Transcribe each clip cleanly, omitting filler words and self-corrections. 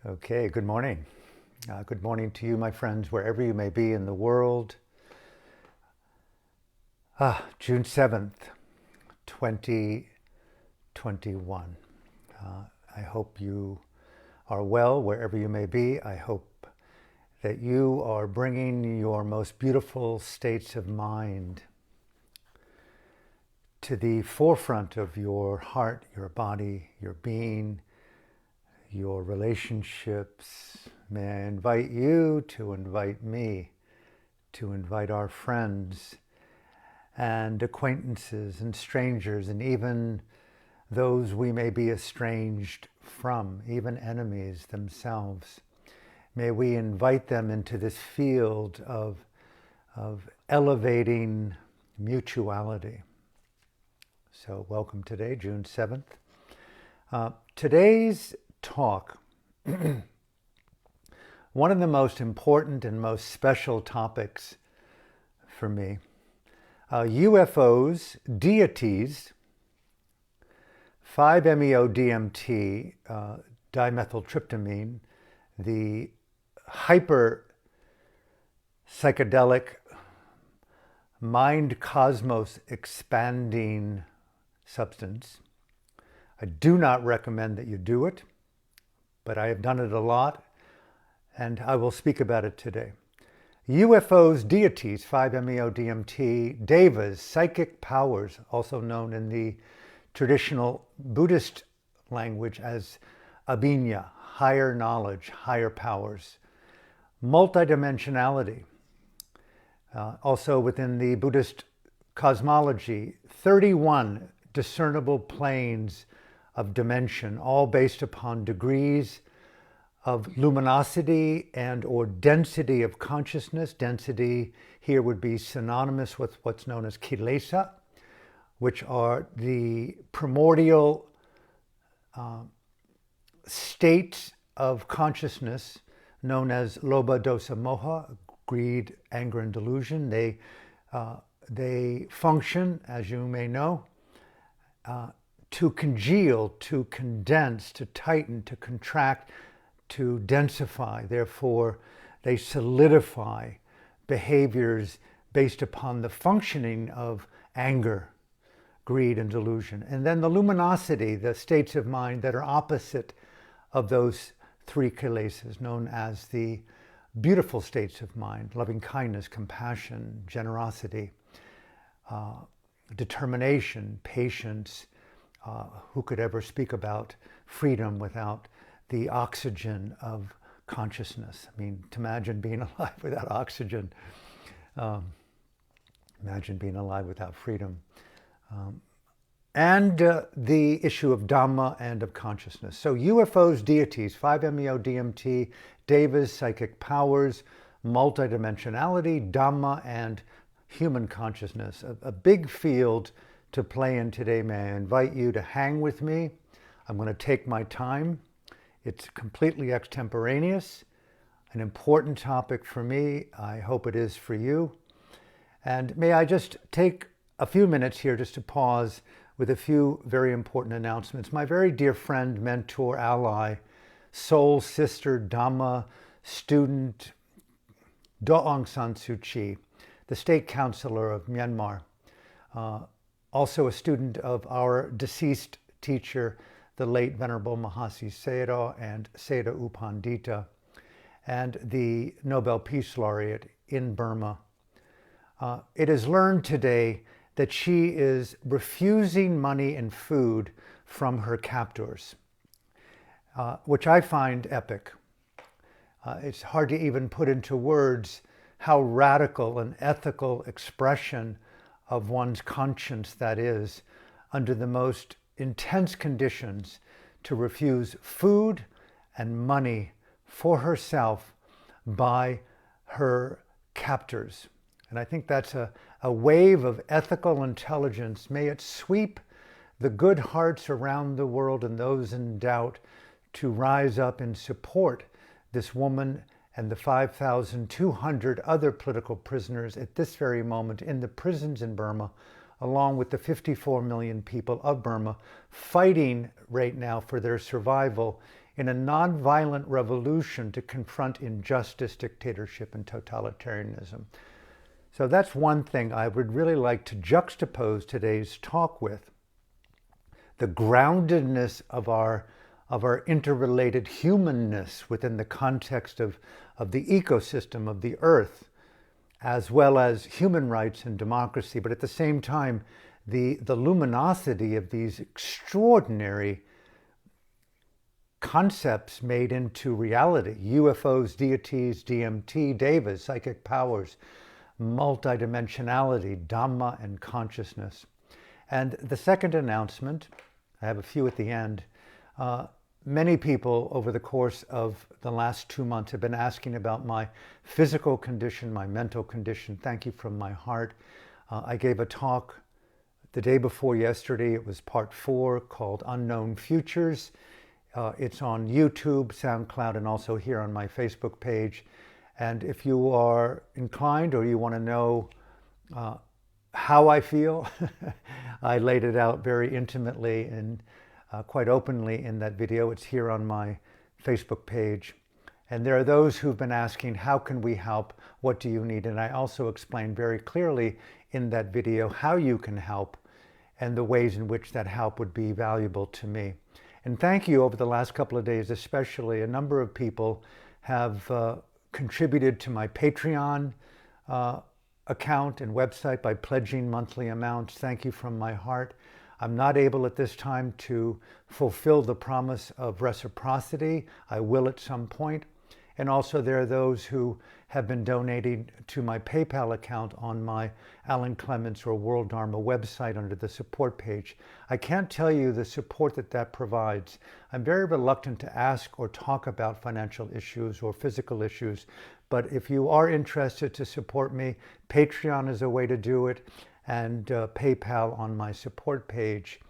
Okay, good morning. Good morning to you, my friends, wherever you may be in the world. June 7th, 2021. I hope you are well wherever you may be. I hope that you are bringing your most beautiful states of mind to the forefront of your heart, your body, your being, your relationships. May I invite you to invite me, to invite our friends and acquaintances and strangers, and even those we may be estranged from, even enemies themselves. May we invite them into this field of elevating mutuality. So welcome today, June 7th. Today's talk, one of the most important and most special topics for me, UFOs, deities, 5-MEO-DMT, dimethyltryptamine, the hyper psychedelic mind cosmos expanding substance. I do not recommend that you do it, but I have done it a lot, and I will speak about it today. UFOs, deities, 5-MEO-DMT, Devas, psychic powers, also known in the traditional Buddhist language as abhinya, higher knowledge, higher powers. Multi-dimensionality, also within the Buddhist cosmology, 31 discernible planes of dimension, all based upon degrees of luminosity and or density of consciousness. Density here would be synonymous with what's known as kilesa, which are the primordial states of consciousness known as lobha, dosa, moha, greed, anger, and delusion. They function, as you may know, to congeal, to condense, to tighten, to contract, to densify. Therefore, they solidify behaviors based upon the functioning of anger, greed, and delusion. And then the luminosity, the states of mind that are opposite of those three kilesas, known as the beautiful states of mind: loving kindness, compassion, generosity, determination, patience. Who could ever speak about freedom without the oxygen of consciousness? I mean, to imagine being alive without oxygen. Imagine being alive without freedom. And the issue of Dhamma and of consciousness. So UFOs, deities, 5-MEO-DMT, Devas, psychic powers, multidimensionality, Dhamma, and human consciousness. A big field to play in today. May I invite you to hang with me. I'm going to take my time. It's completely extemporaneous, an important topic for me. I hope it is for you. And may I just take a few minutes here just to pause with a few very important announcements. My very dear friend, mentor, ally, soul sister, Dhamma student, Daw Aung San Suu Kyi, the state councilor of Myanmar, also a student of our deceased teacher, the late Venerable Mahasi Sayadaw and Sayadaw U Pandita, and the Nobel Peace Laureate in Burma. It is learned today that she is refusing money and food from her captors, which I find epic. It's hard to even put into words how radical an ethical expression of one's conscience that is, under the most intense conditions, to refuse food and money for herself by her captors. And I think that's a wave of ethical intelligence. May it sweep the good hearts around the world and those in doubt to rise up and support this woman and the 5,200 other political prisoners at this very moment in the prisons in Burma, along with the 54 million people of Burma fighting right now for their survival in a nonviolent revolution to confront injustice, dictatorship, and totalitarianism. So that's one thing I would really like to juxtapose today's talk with. The groundedness of our interrelated humanness within the context of the ecosystem of the earth, as well as human rights and democracy, but at the same time, the luminosity of these extraordinary concepts made into reality. UFOs, deities, DMT, Devas, psychic powers, multi-dimensionality, Dhamma, and consciousness. And the second announcement, I have a few at the end, many people over the course of the last 2 months have been asking about my physical condition, my mental condition. Thank you from my heart. I gave a talk the day before yesterday. It was part 4, called Unknown Futures. It's on YouTube, SoundCloud, and also here on my Facebook page. And if you are inclined or you want to know how I feel, I laid it out very intimately and quite openly in that video. It's here on my Facebook page. And there are those who've been asking, how can we help? What do you need? And I also explained very clearly in that video how you can help and the ways in which that help would be valuable to me. And thank you. Over the last couple of days especially, a number of people have contributed to my Patreon account and website by pledging monthly amounts. Thank you from my heart. I'm not able at this time to fulfill the promise of reciprocity. I will at some point. And also there are those who have been donating to my PayPal account on my Alan Clements or World Dharma website under the support page. I can't tell you the support that provides. I'm very reluctant to ask or talk about financial issues or physical issues, but if you are interested to support me, Patreon is a way to do it, and PayPal on my support page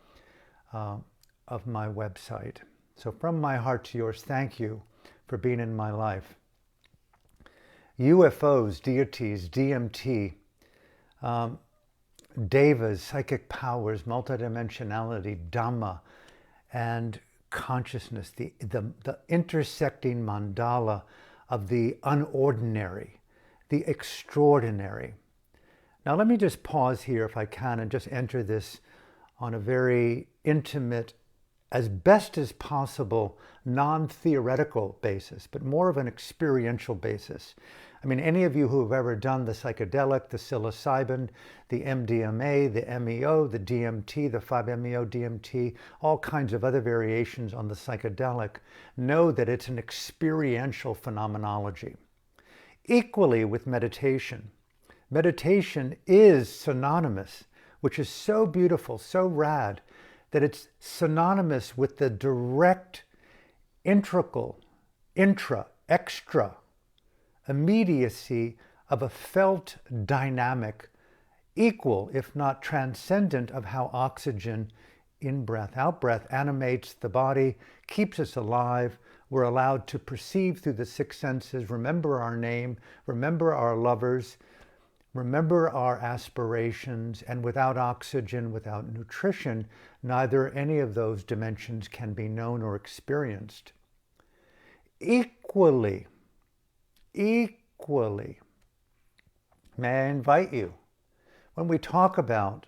of my website. So from my heart to yours, thank you for being in my life. UFOs, deities, DMT, Devas, psychic powers, multidimensionality, Dhamma, and consciousness, the intersecting mandala of the unordinary, the extraordinary. Now let me just pause here if I can and just enter this on a very intimate, as best as possible, non-theoretical basis, but more of an experiential basis. I mean, any of you who have ever done the psychedelic, the psilocybin, the MDMA, the MEO, the DMT, the 5-MeO-DMT, all kinds of other variations on the psychedelic, know that it's an experiential phenomenology. Equally with meditation. Meditation is synonymous, which is so beautiful, so rad, that it's synonymous with the direct, extra immediacy of a felt dynamic, equal, if not transcendent, of how oxygen, in-breath, out-breath, animates the body, keeps us alive. We're allowed to perceive through the 6 senses, remember our name, remember our lovers, remember our aspirations, and without oxygen, without nutrition, neither any of those dimensions can be known or experienced. Equally, may I invite you, when we talk about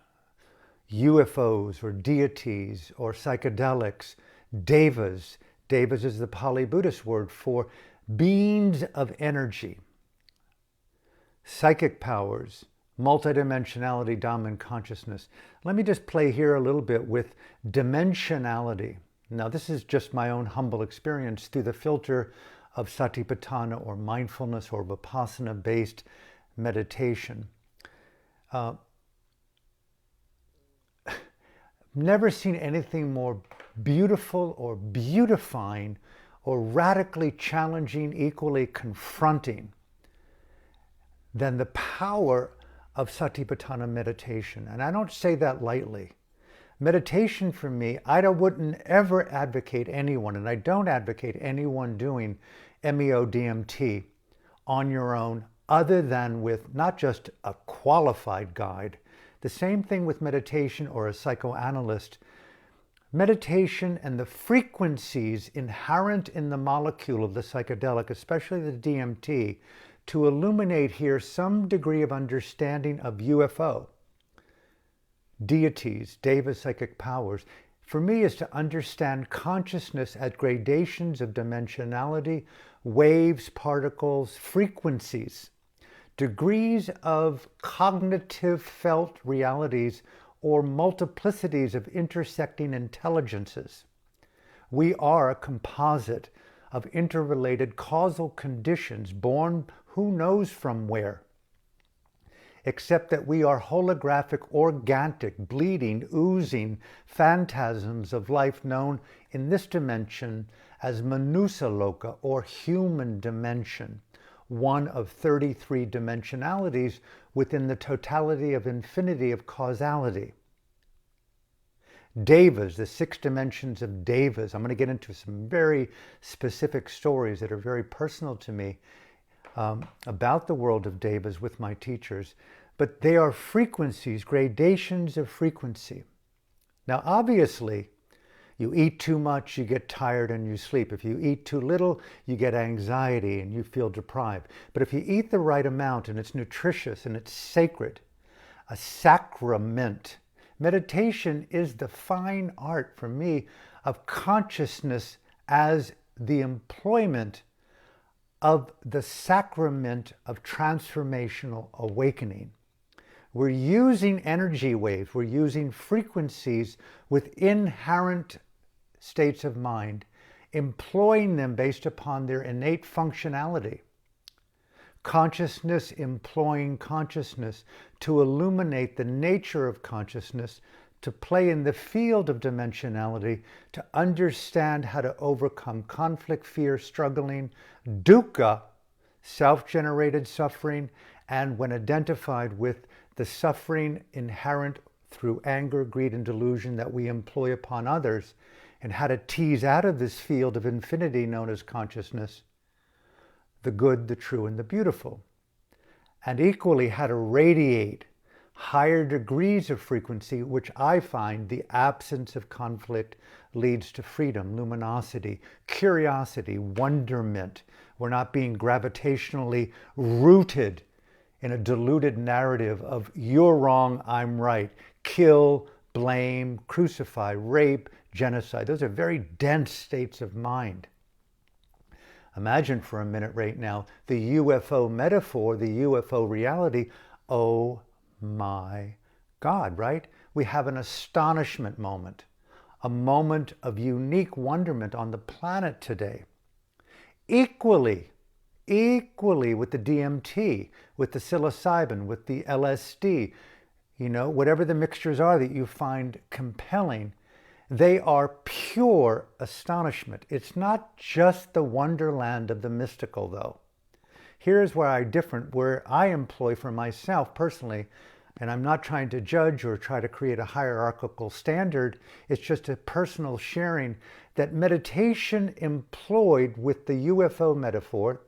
UFOs or deities or psychedelics, Devas, Devas is the Pali Buddhist word for beings of energy, psychic powers, multidimensionality, Dhamma, and consciousness. Let me just play here a little bit with dimensionality. Now, this is just my own humble experience through the filter of satipatthana or mindfulness or vipassana-based meditation. Never seen anything more beautiful or beautifying or radically challenging, equally confronting than the power of satipatthana meditation. And I don't say that lightly. Meditation for me, I wouldn't ever advocate anyone, and I don't advocate anyone doing MEO-DMT on your own other than with not just a qualified guide. The same thing with meditation or a psychoanalyst Meditation and the frequencies inherent in the molecule of the psychedelic, especially the DMT, to illuminate here some degree of understanding of UFO, deities, Devas, psychic powers, for me is to understand consciousness as gradations of dimensionality, waves, particles, frequencies, degrees of cognitive felt realities, or multiplicities of intersecting intelligences. We are a composite of interrelated causal conditions born who knows from where, except that we are holographic, organic, bleeding, oozing phantasms of life known in this dimension as Manusaloka, or human dimension, one of 33 dimensionalities within the totality of infinity of causality. Devas, the 6 dimensions of Devas. I'm going to get into some very specific stories that are very personal to me about the world of Devas with my teachers, but they are frequencies, gradations of frequency. Now, obviously, you eat too much, you get tired and you sleep. If you eat too little, you get anxiety and you feel deprived. But if you eat the right amount and it's nutritious and it's sacred, a sacrament, meditation is the fine art for me of consciousness as the employment of the sacrament of transformational awakening. We're using energy waves, we're using frequencies with inherent states of mind, employing them based upon their innate functionality. Consciousness employing consciousness to illuminate the nature of consciousness, to play in the field of dimensionality, to understand how to overcome conflict, fear, struggling, dukkha, self-generated suffering, and when identified with the suffering inherent through anger, greed, and delusion that we employ upon others, and how to tease out of this field of infinity known as consciousness the good, the true, and the beautiful. And equally how to radiate higher degrees of frequency, which I find the absence of conflict leads to freedom, luminosity, curiosity, wonderment. We're not being gravitationally rooted in a diluted narrative of you're wrong, I'm right, kill, blame, crucify, rape, genocide. Those are very dense states of mind. Imagine for a minute right now the UFO metaphor, the UFO reality. Oh my God, right? We have an astonishment moment, a moment of unique wonderment on the planet today. Equally with the DMT, with the psilocybin, with the LSD, whatever the mixtures are that you find compelling, they are pure astonishment. It's not just the wonderland of the mystical, though. Here's where I employ for myself personally, and I'm not trying to judge or try to create a hierarchical standard. It's just a personal sharing that meditation employed with the UFO metaphor,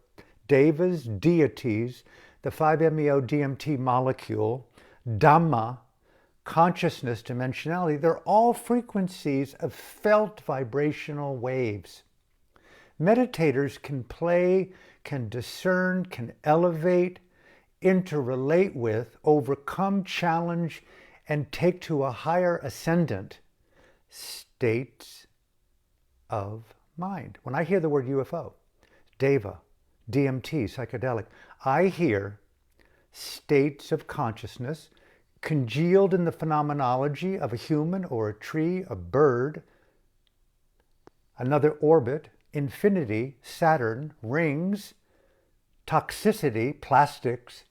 Devas, deities, the 5-MEO-DMT molecule, Dhamma, consciousness, dimensionality, they're all frequencies of felt vibrational waves. Meditators can play, can discern, can elevate, interrelate with, overcome, challenge, and take to a higher ascendant states of mind. When I hear the word UFO, Deva, DMT, psychedelic, I hear states of consciousness congealed in the phenomenology of a human or a tree, a bird, another orbit, infinity, Saturn, rings, toxicity, plastics.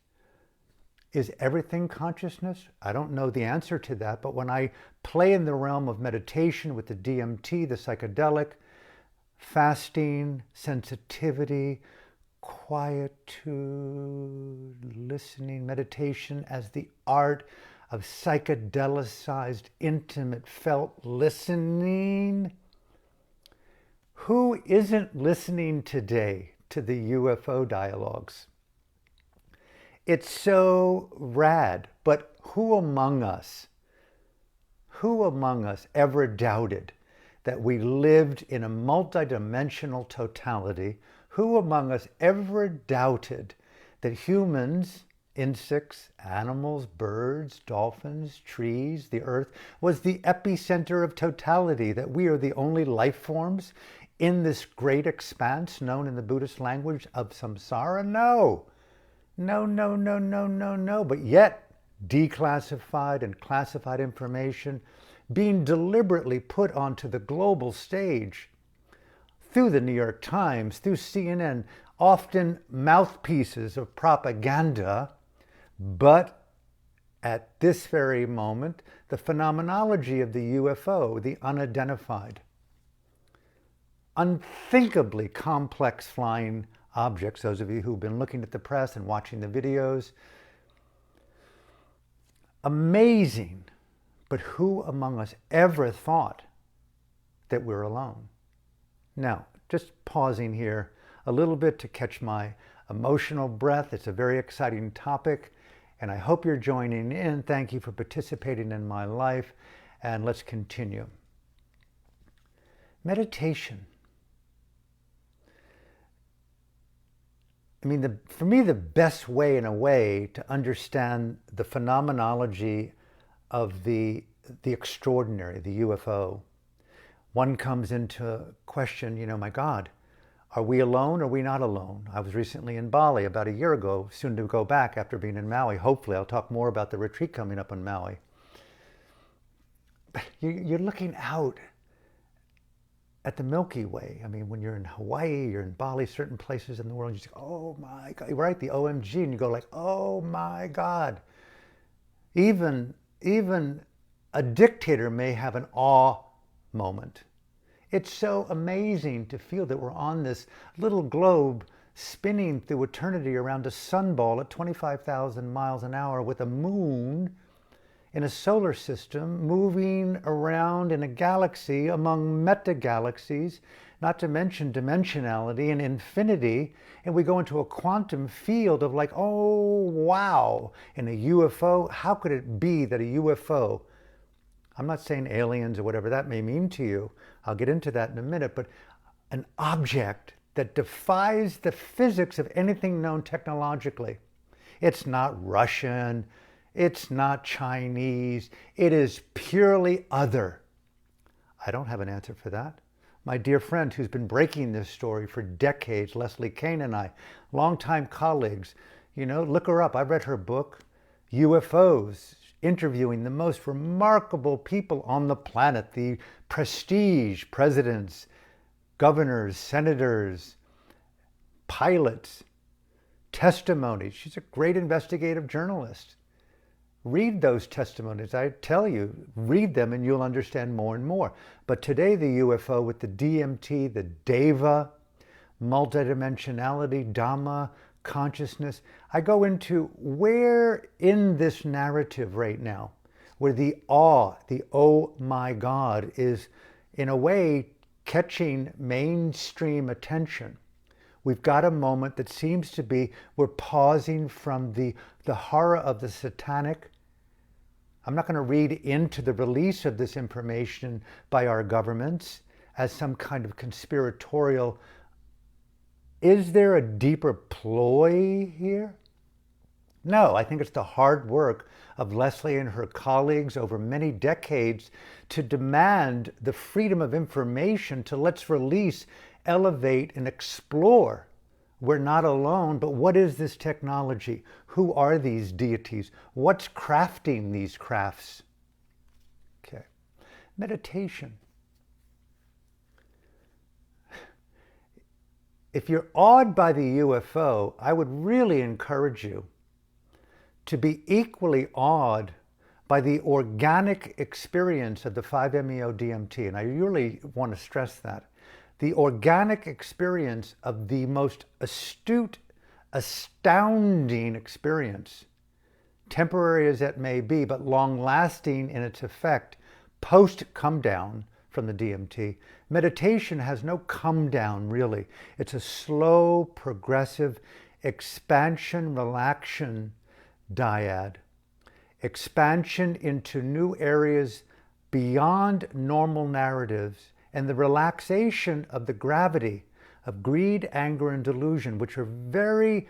Is everything consciousness? I don't know the answer to that, but when I play in the realm of meditation with the DMT, the psychedelic, fasting, sensitivity, quietude, listening, meditation as the art of psychedelicized, intimate, felt listening. Who isn't listening today to the UFO dialogues? It's so rad, but who among us ever doubted that we lived in a multidimensional totality, who among us ever doubted that humans, insects, animals, birds, dolphins, trees, the earth, was the epicenter of totality, that we are the only life forms in this great expanse known in the Buddhist language of samsara? No. No, no, no, no, no, no. But yet, declassified and classified information being deliberately put onto the global stage through the New York Times, through CNN, often mouthpieces of propaganda. But at this very moment, the phenomenology of the UFO, the unidentified, unthinkably complex flying objects, those of you who've been looking at the press and watching the videos, amazing. But who among us ever thought that we're alone? Now, just pausing here a little bit to catch my emotional breath. It's a very exciting topic, and I hope you're joining in. Thank you for participating in my life, and let's continue. Meditation. I mean, for me, the best way, in a way, to understand the phenomenology of the extraordinary, the UFO, one comes into question, my God, are we alone or are we not alone? I was recently in Bali about a year ago, soon to go back after being in Maui. Hopefully, I'll talk more about the retreat coming up in Maui. You're looking out at the Milky Way. I mean, when you're in Hawaii, you're in Bali, certain places in the world, you just go, oh my God, right? The OMG, and you go like, oh my God. Even a dictator may have an awe moment. It's so amazing to feel that we're on this little globe spinning through eternity around a sunball at 25,000 miles an hour with a moon in a solar system moving around in a galaxy among meta-galaxies, not to mention dimensionality and infinity, and we go into a quantum field of like, oh, wow, in a UFO, how could it be that a UFO, I'm not saying aliens or whatever that may mean to you, I'll get into that in a minute, but an object that defies the physics of anything known technologically. It's not Russian, it's not Chinese, it is purely other. I don't have an answer for that. My dear friend who's been breaking this story for decades, Leslie Kane and I, longtime colleagues, look her up. I've read her book, UFOs, interviewing the most remarkable people on the planet, the prestige presidents, governors, senators, pilots, testimonies. She's a great investigative journalist. Read those testimonies. I tell you, read them and you'll understand more and more. But today the UFO with the DMT, the Deva, multi-dimensionality, Dhamma, consciousness, I go into where in this narrative right now, where the awe, the oh my God, is in a way catching mainstream attention. We've got a moment that seems to be, we're pausing from the horror of the satanic. I'm not going to read into the release of this information by our governments as some kind of conspiratorial. Is there a deeper ploy here? No, I think it's the hard work of Leslie and her colleagues over many decades to demand the freedom of information to let's release, elevate, and explore. We're not alone, but what is this technology? Who are these deities? What's crafting these crafts? Okay. Meditation. If you're awed by the UFO, I would really encourage you to be equally awed by the organic experience of the 5-MeO-DMT. And I really want to stress that. The organic experience of the most astute, astounding experience, temporary as it may be, but long-lasting in its effect, post-come down from the DMT. Meditation has no come down, really. It's a slow, progressive expansion, relaxation dyad. Expansion into new areas beyond normal narratives and the relaxation of the gravity of greed, anger, and delusion, which are very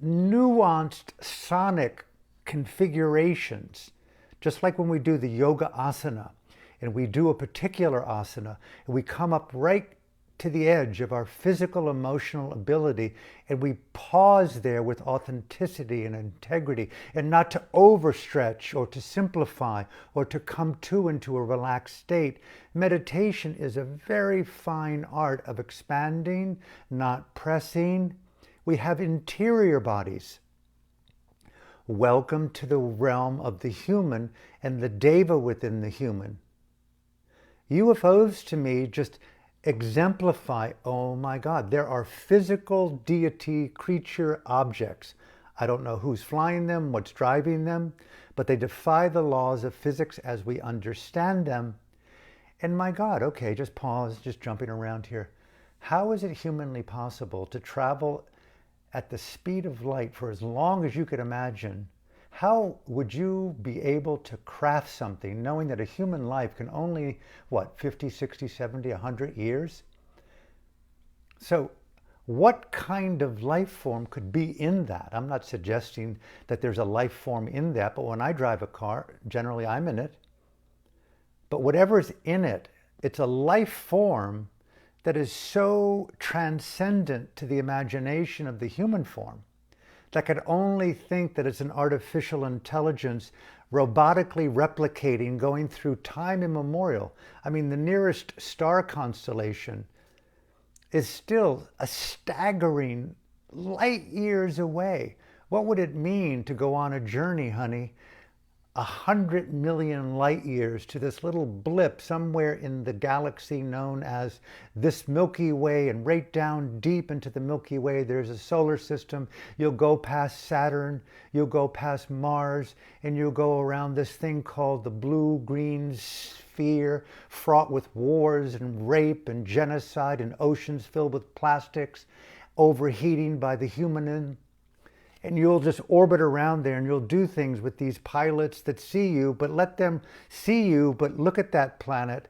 nuanced sonic configurations. Just like when we do the yoga asana, and we do a particular asana, and we come up right to the edge of our physical, emotional ability, and we pause there with authenticity and integrity, and not to overstretch or to simplify or to come into a relaxed state. Meditation is a very fine art of expanding, not pressing. We have interior bodies. Welcome to the realm of the human and the deva within the human. UFOs to me just exemplify, oh my God, there are physical deity creature objects. I don't know who's flying them, what's driving them, but they defy the laws of physics as we understand them. And my God, okay, just pause, just jumping around here. How is it humanly possible to travel at the speed of light for as long as you could imagine? How would you be able to craft something knowing that a human life can only, 50, 60, 70, 100 years? So what kind of life form could be in that? I'm not suggesting that there's a life form in that, but when I drive a car, generally I'm in it. But whatever's in it, it's a life form that is so transcendent to the imagination of the human form that could only think that it's an artificial intelligence robotically replicating, going through time immemorial. I mean, the nearest star constellation is still a staggering light years away. What would it mean to go on a journey, honey, 100 million light years to this little blip somewhere in the galaxy known as this Milky Way, and right down deep into the Milky Way there's a solar system. You'll go past Saturn, you'll go past Mars, and you'll go around this thing called the blue-green sphere, fraught with wars and rape and genocide and oceans filled with plastics, overheating by the human. And you'll just orbit around there, and you'll do things with these pilots that see you, but let them see you, but look at that planet.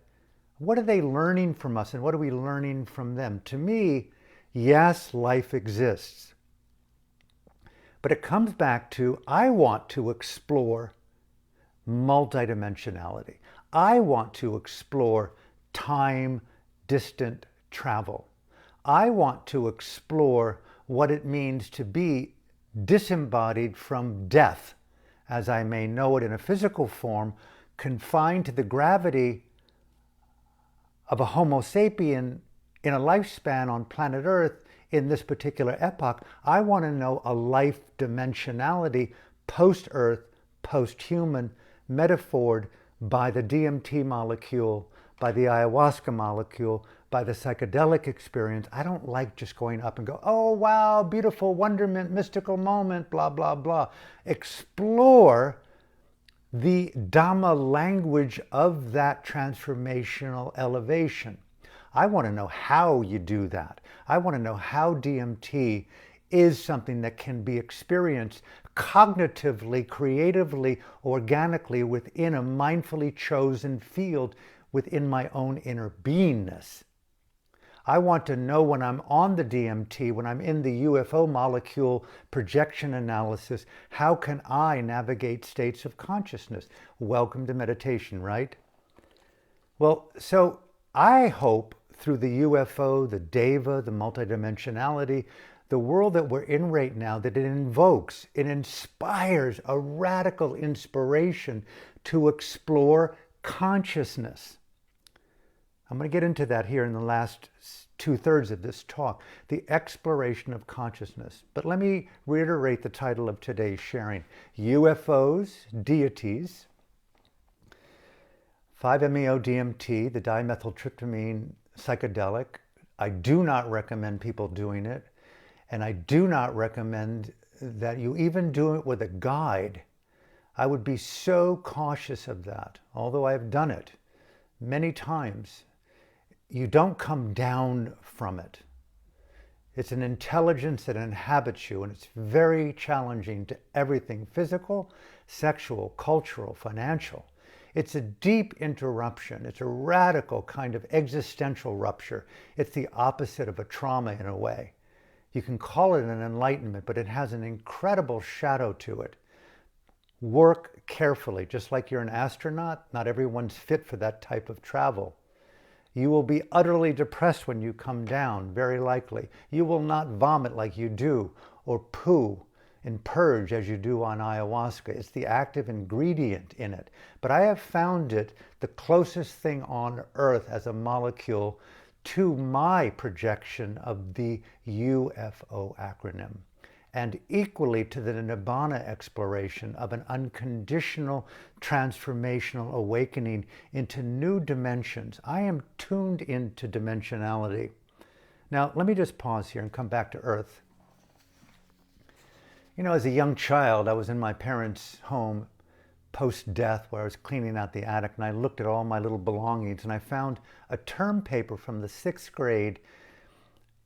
What are they learning from us, and what are we learning from them? To me, yes, life exists. But it comes back to, I want to explore multidimensionality. I want to explore time-distant travel. I want to explore what it means to be disembodied from death, as I may know it in a physical form, confined to the gravity of a Homo sapien in a lifespan on planet Earth in this particular epoch. I want to know a life dimensionality post-Earth, post-human, metaphored by the DMT molecule, by the ayahuasca molecule, by the psychedelic experience. I don't like just going up and go, oh, wow, beautiful wonderment, mystical moment, blah, blah, blah. Explore the Dhamma language of that transformational elevation. I want to know how you do that. I want to know how DMT is something that can be experienced cognitively, creatively, organically within a mindfully chosen field within my own inner beingness. I want to know when I'm on the DMT, when I'm in the UFO molecule projection analysis, how can I navigate states of consciousness? Welcome to meditation, right? Well, so I hope through the UFO, the Deva, the multidimensionality, the world that we're in right now, that it invokes, it inspires a radical inspiration to explore consciousness. I'm going to get into that here in the last 2/3 of this talk, the exploration of consciousness. But let me reiterate the title of today's sharing: UFOs, Deities, 5-MEO-DMT, the dimethyltryptamine psychedelic. I do not recommend people doing it, and I do not recommend that you even do it with a guide. I would be so cautious of that, although I've done it many times. You don't come down from it. It's an intelligence that inhabits you, and it's very challenging to everything physical, sexual, cultural, financial. It's a deep interruption. It's a radical kind of existential rupture. It's the opposite of a trauma in a way. You can call it an enlightenment, but it has an incredible shadow to it. Work carefully, just like you're an astronaut. Not everyone's fit for that type of travel. You will be utterly depressed when you come down, very likely. You will not vomit like you do, or poo and purge as you do on ayahuasca. It's the active ingredient in it. But I have found it the closest thing on earth as a molecule to my projection of the UFO acronym, and equally to the nibbāna exploration of an unconditional transformational awakening into new dimensions. I am tuned into dimensionality. Now, let me just pause here and come back to earth. You know, as a young child, I was in my parents' home post-death where I was cleaning out the attic, and I looked at all my little belongings, and I found a term paper from the 6th grade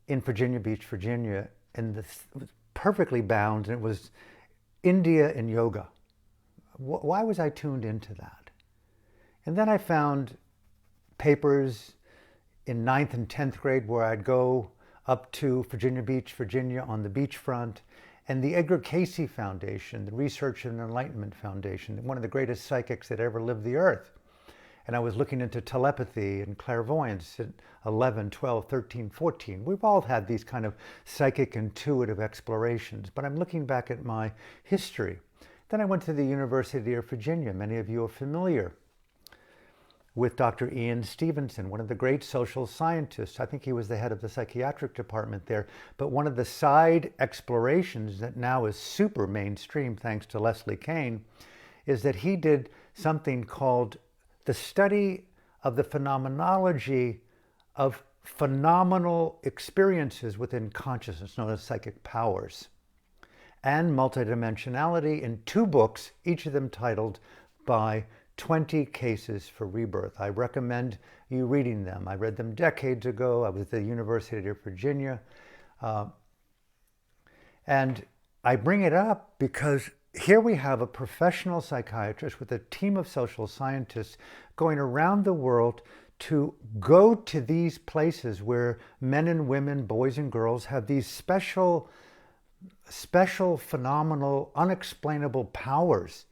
in Virginia Beach, Virginia, and it was perfectly bound, and it was India and yoga. Why was I tuned into that? And then I found papers in 9th and 10th grade where I'd go up to Virginia Beach, Virginia on the beachfront, and the Edgar Cayce Foundation, the Research and Enlightenment Foundation, one of the greatest psychics that ever lived the earth. And I was looking into telepathy and clairvoyance at 11, 12, 13, 14. We've all had these kind of psychic intuitive explorations, but I'm looking back at my history. Then I went to the University of Virginia. Many of you are familiar with Dr. Ian Stevenson, one of the great social scientists. I think he was the head of the psychiatric department there. But one of the side explorations that now is super mainstream, thanks to Leslie Kean, is that he did something called the study of the phenomenology of phenomenal experiences within consciousness, known as psychic powers, and multidimensionality in 2 books, each of them titled by 20 Cases for Rebirth. I recommend you reading them. I read them decades ago. I was at the University of Virginia. And I bring it up because here we have a professional psychiatrist with a team of social scientists going around the world to go to these places where men and women, boys and girls have these special, phenomenal, unexplainable powers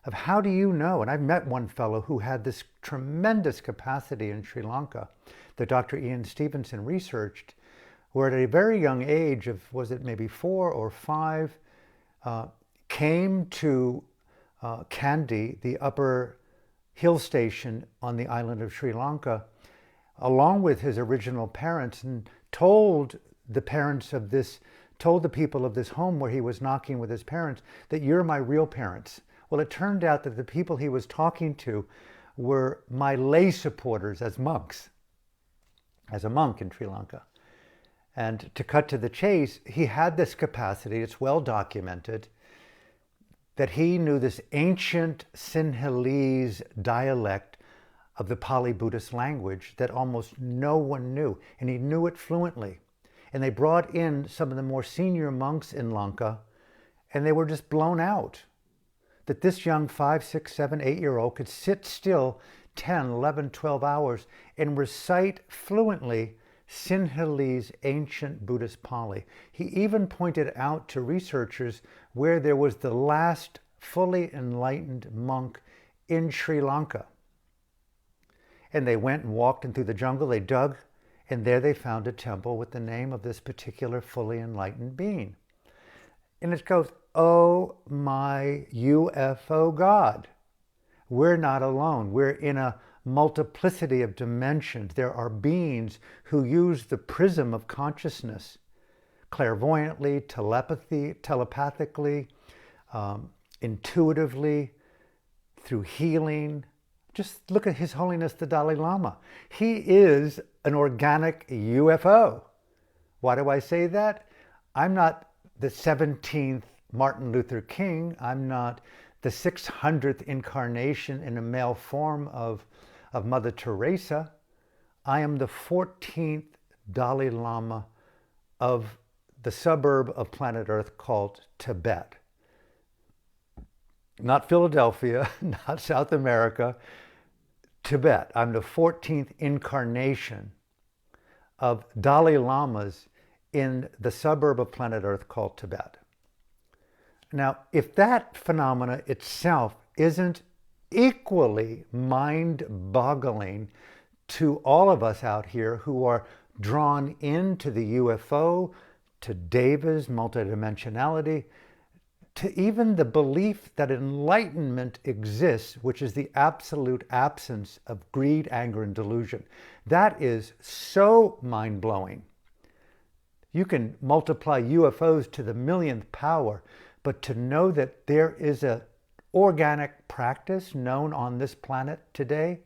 of how do you know? And I've met one fellow who had this tremendous capacity in Sri Lanka that Dr. Ian Stevenson researched, where at a very young age of, was it maybe 4 or 5, came to Kandy, the upper hill station on the island of Sri Lanka, along with his original parents, and told the people of this home where he was knocking with his parents that you're my real parents. Well, it turned out that the people he was talking to were my lay supporters as monks, as a monk in Sri Lanka. And to cut to the chase, he had this capacity, it's well documented, that he knew this ancient Sinhalese dialect of the Pali Buddhist language that almost no one knew, and he knew it fluently. And they brought in some of the more senior monks in Lanka, and they were just blown out that this young 5, 6, 7, 8-year-old could sit still 10, 11, 12 hours and recite fluently Sinhalese ancient Buddhist Pali. He even pointed out to researchers where there was the last fully enlightened monk in Sri Lanka. And they went and walked in through the jungle, they dug, and there they found a temple with the name of this particular fully enlightened being. And it goes, oh my UFO God. We're not alone. We're in a multiplicity of dimensions. There are beings who use the prism of consciousness, clairvoyantly, telepathically, intuitively, through healing. Just look at His Holiness the Dalai Lama. He is an organic UFO. Why do I say that? I'm not the 17th Martin Luther King. I'm not the 600th incarnation in a male form of Mother Teresa. I am the 14th Dalai Lama of the suburb of planet Earth called Tibet. not Philadelphia, not South America, Tibet. I'm the 14th incarnation of Dalai Lamas in the suburb of planet Earth called Tibet. Now, if that phenomena itself isn't equally mind-boggling to all of us out here who are drawn into the UFO, to Devas, multi-dimensionality, to even the belief that enlightenment exists, which is the absolute absence of greed, anger, and delusion. That is so mind-blowing. You can multiply UFOs to the millionth power, but to know that there is an organic practice known on this planet today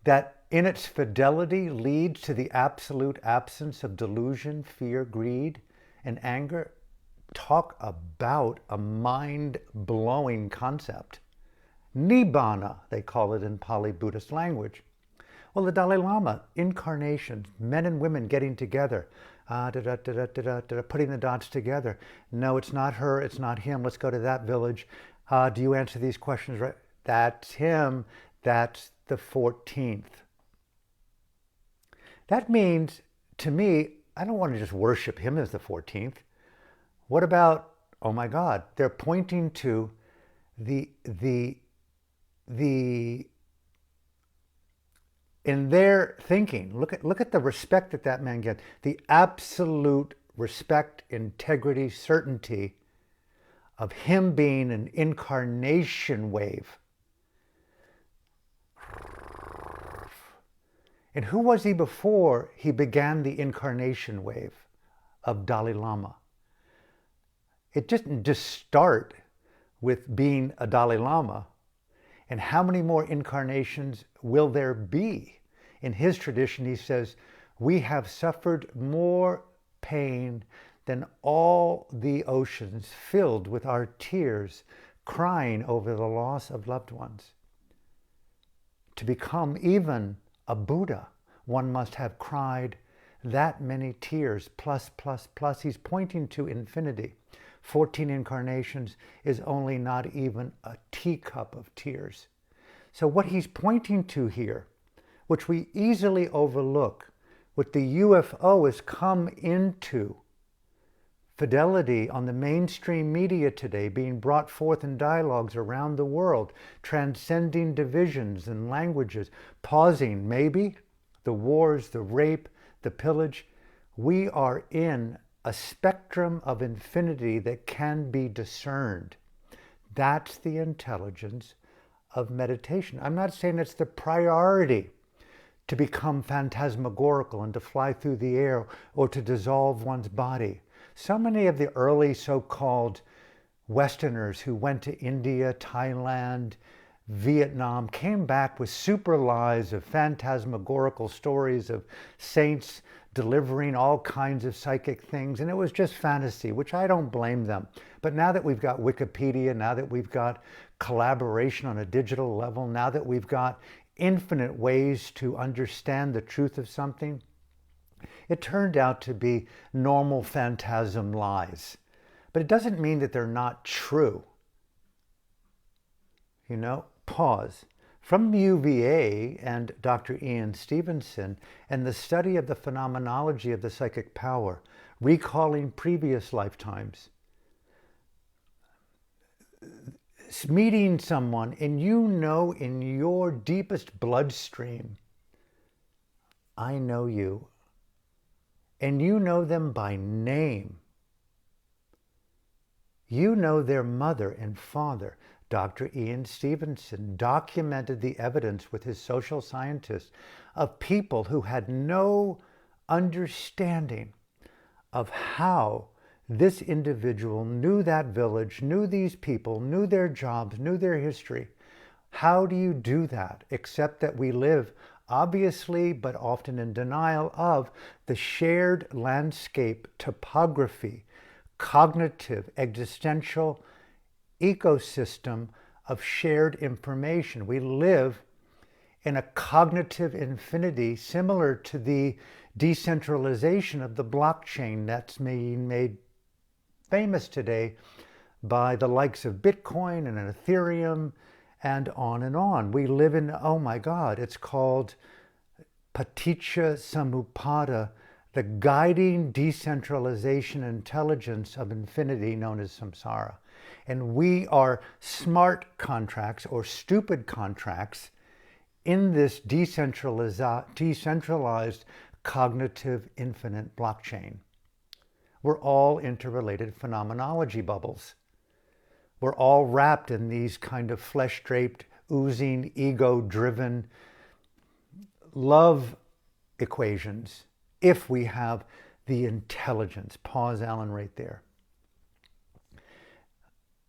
that in its fidelity leads to the absolute absence of delusion, fear, greed, and anger. Talk about a mind-blowing concept. Nibbāna, they call it in Pali Buddhist language. Well, the Dalai Lama, incarnations, men and women getting together, putting the dots together. No, it's not her, it's not him. Let's go to that village. Do you answer these questions right? That's him. That's the 14th. That means, to me, I don't want to just worship him as the 14th. What about, oh my God, they're pointing to in their thinking, look at the respect that that man gets, the absolute respect, integrity, certainty of him being an incarnation wave. And who was he before he began the incarnation wave of Dalai Lama? It didn't just start with being a Dalai Lama. And how many more incarnations will there be? In his tradition, he says, we have suffered more pain than all the oceans filled with our tears, crying over the loss of loved ones. To become even a Buddha, one must have cried that many tears, plus, plus, plus. He's pointing to infinity. 14 incarnations is only not even a teacup of tears. So what he's pointing to here, which we easily overlook, what the UFO has come into fidelity on the mainstream media today, being brought forth in dialogues around the world, transcending divisions and languages, pausing maybe the wars, the rape, the pillage. We are in a spectrum of infinity that can be discerned. That's the intelligence of meditation. I'm not saying it's the priority to become phantasmagorical and to fly through the air or to dissolve one's body. So many of the early so-called Westerners who went to India, Thailand, Vietnam came back with super lies of phantasmagorical stories of saints delivering all kinds of psychic things, and it was just fantasy, which I don't blame them. But now that we've got Wikipedia, now that we've got collaboration on a digital level, now that we've got infinite ways to understand the truth of something, it turned out to be normal phantasm lies. But it doesn't mean that they're not true. You know, pause. From UVA and Dr. Ian Stevenson and the study of the phenomenology of the psychic power, recalling previous lifetimes, meeting someone and you know in your deepest bloodstream, I know you, and you know them by name. You know their mother and father. Dr. Ian Stevenson documented the evidence with his social scientists of people who had no understanding of how this individual knew that village, knew these people, knew their jobs, knew their history. How do you do that? Except that we live, obviously, but often in denial of the shared landscape, topography, cognitive, existential ecosystem of shared information. We live in a cognitive infinity similar to the decentralization of the blockchain that's being made famous today by the likes of Bitcoin and Ethereum and on and on. We live in, oh my God, it's called Paticca Samuppada, the guiding decentralization intelligence of infinity known as samsara. And we are smart contracts or stupid contracts in this decentralized cognitive infinite blockchain. We're all interrelated phenomenology bubbles. We're all wrapped in these kind of flesh-draped, oozing, ego-driven love equations if we have the intelligence. Pause, Alan, right there.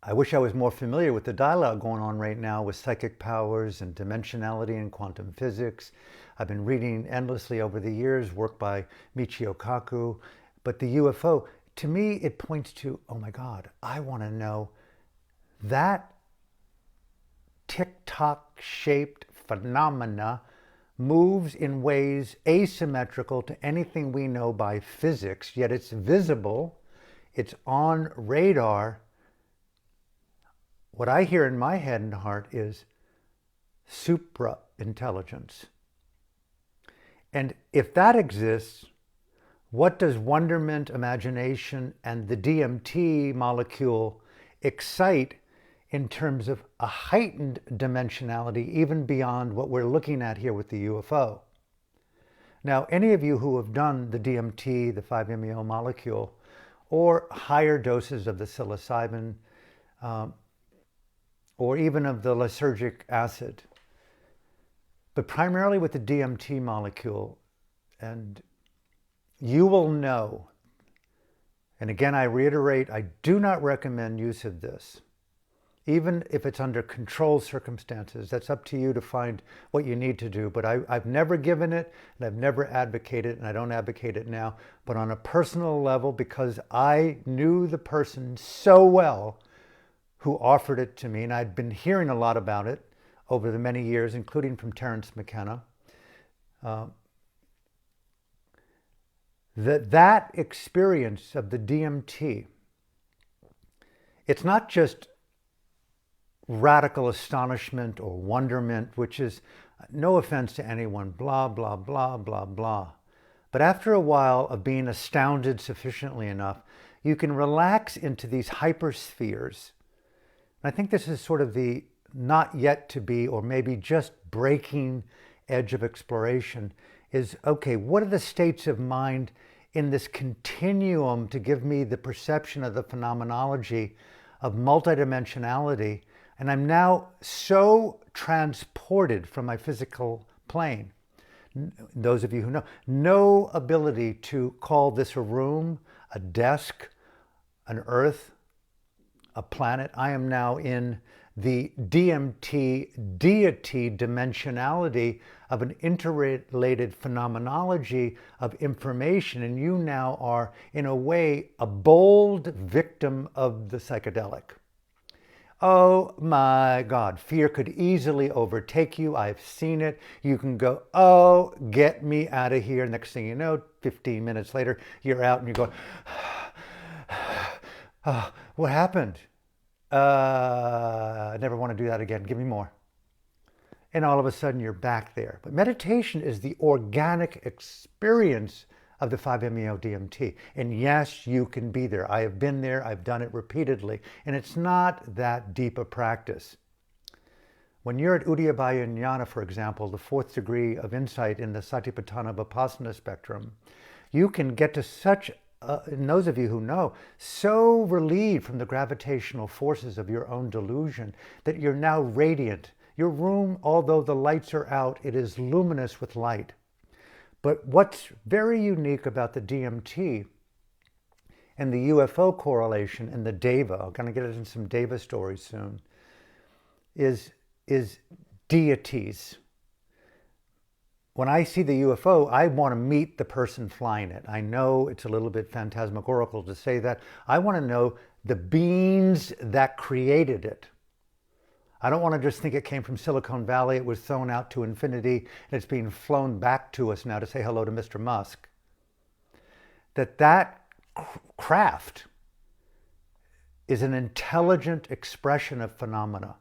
I wish I was more familiar with the dialogue going on right now with psychic powers and dimensionality and quantum physics. I've been reading endlessly over the years, work by Michio Kaku. But the UFO, to me, it points to, oh my God, I want to know that tick-tock-shaped phenomena moves in ways asymmetrical to anything we know by physics, yet it's visible, it's on radar. What I hear in my head and heart is supra-intelligence. And if that exists, what does wonderment, imagination, and the DMT molecule excite in terms of a heightened dimensionality, even beyond what we're looking at here with the UFO? Now, any of you who have done the DMT, the 5-MeO molecule, or higher doses of the psilocybin, or even of the lysergic acid, but primarily with the DMT molecule, and you will know, and again I reiterate, I do not recommend use of this, even if it's under controlled circumstances. That's up to you to find what you need to do, but I've never given it, and I've never advocated it, and I don't advocate it now, but on a personal level, because I knew the person so well who offered it to me, and I'd been hearing a lot about it over the many years, including from Terence McKenna, that experience of the DMT, it's not just radical astonishment or wonderment, which is, no offense to anyone, blah, blah, blah, blah, blah. But after a while of being astounded sufficiently enough, you can relax into these hyperspheres. And I think this is sort of the not yet to be, or maybe just breaking edge of exploration, is, okay, what are the states of mind in this continuum to give me the perception of the phenomenology of multidimensionality? And I'm now so transported from my physical plane. Those of you who know, no ability to call this a room, a desk, an earth, a planet. I am now in the DMT deity dimensionality of an interrelated phenomenology of information, and you now are, in a way, a bold victim of the psychedelic. Oh my God, fear could easily overtake you. I've seen it. You can go, oh, get me out of here. Next thing you know, 15 minutes later, you're out and you're going, oh, what happened? I never want to do that again. Give me more. And all of a sudden you're back there. But meditation is the organic experience of the 5-MeO-DMT. And yes, you can be there. I have been there. I've done it repeatedly. And it's not that deep a practice. When you're at Uddiyabhaya Jnana, for example, the 4th degree of insight in the Satipatthana Vipassana spectrum, you can get to such and those of you who know, so relieved from the gravitational forces of your own delusion that you're now radiant. Your room, although the lights are out, it is luminous with light. But what's very unique about the DMT and the UFO correlation and the Deva, I'm going to get into some Deva stories soon, is deities. When I see the UFO, I want to meet the person flying it. I know it's a little bit phantasmagorical to say that. I want to know the beings that created it. I don't want to just think it came from Silicon Valley, it was thrown out to infinity, and it's being flown back to us now to say hello to Mr. Musk. That craft is an intelligent expression of phenomena,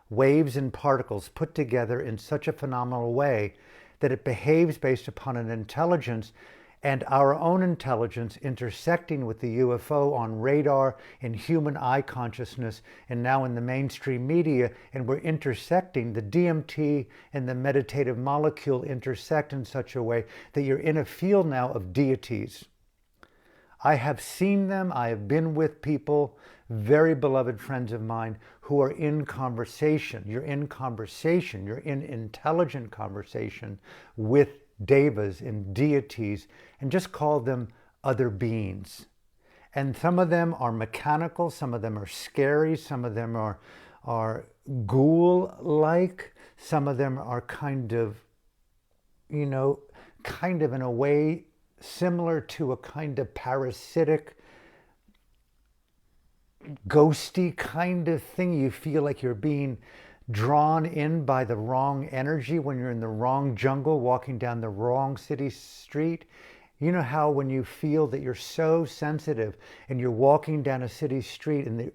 waves and particles put together in such a phenomenal way that it behaves based upon an intelligence and our own intelligence intersecting with the UFO on radar, in human eye consciousness, and now in the mainstream media, and we're intersecting. The DMT and the meditative molecule intersect in such a way that you're in a field now of deities. I have seen them. I have been with people, very beloved friends of mine, who are in conversation. You're in conversation. You're in intelligent conversation with Devas and deities, and just call them other beings. And some of them are mechanical, some of them are scary, some of them are ghoul-like, some of them are kind of in a way similar to a kind of parasitic, ghosty kind of thing. You feel like you're being drawn in by the wrong energy when you're in the wrong jungle, walking down the wrong city street. You know how when you feel that you're so sensitive and you're walking down a city street and the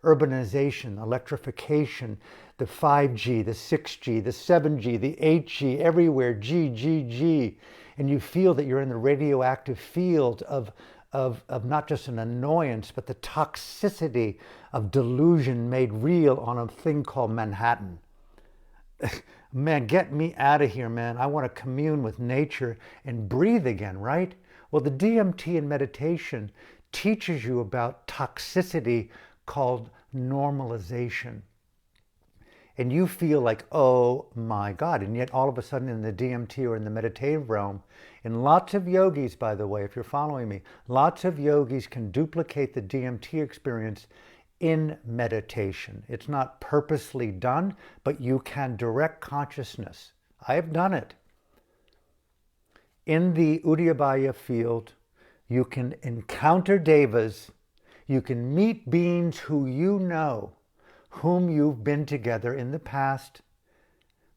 urbanization, electrification, the 5G, the 6G, the 7G, the 8G, everywhere, G, and you feel that you're in the radioactive field of not just an annoyance, but the toxicity of delusion made real on a thing called Manhattan. Man, get me out of here, man. I want to commune with nature and breathe again, right? Well, the DMT in meditation teaches you about toxicity called normalization. And you feel like, oh my God. And yet all of a sudden in the DMT or in the meditative realm, and lots of yogis, by the way, if you're following me, lots of yogis can duplicate the DMT experience in meditation. It's not purposely done, but you can direct consciousness. I have done it. In the Uddiyabaya field, you can encounter Devas, you can meet beings who you know, whom you've been together in the past,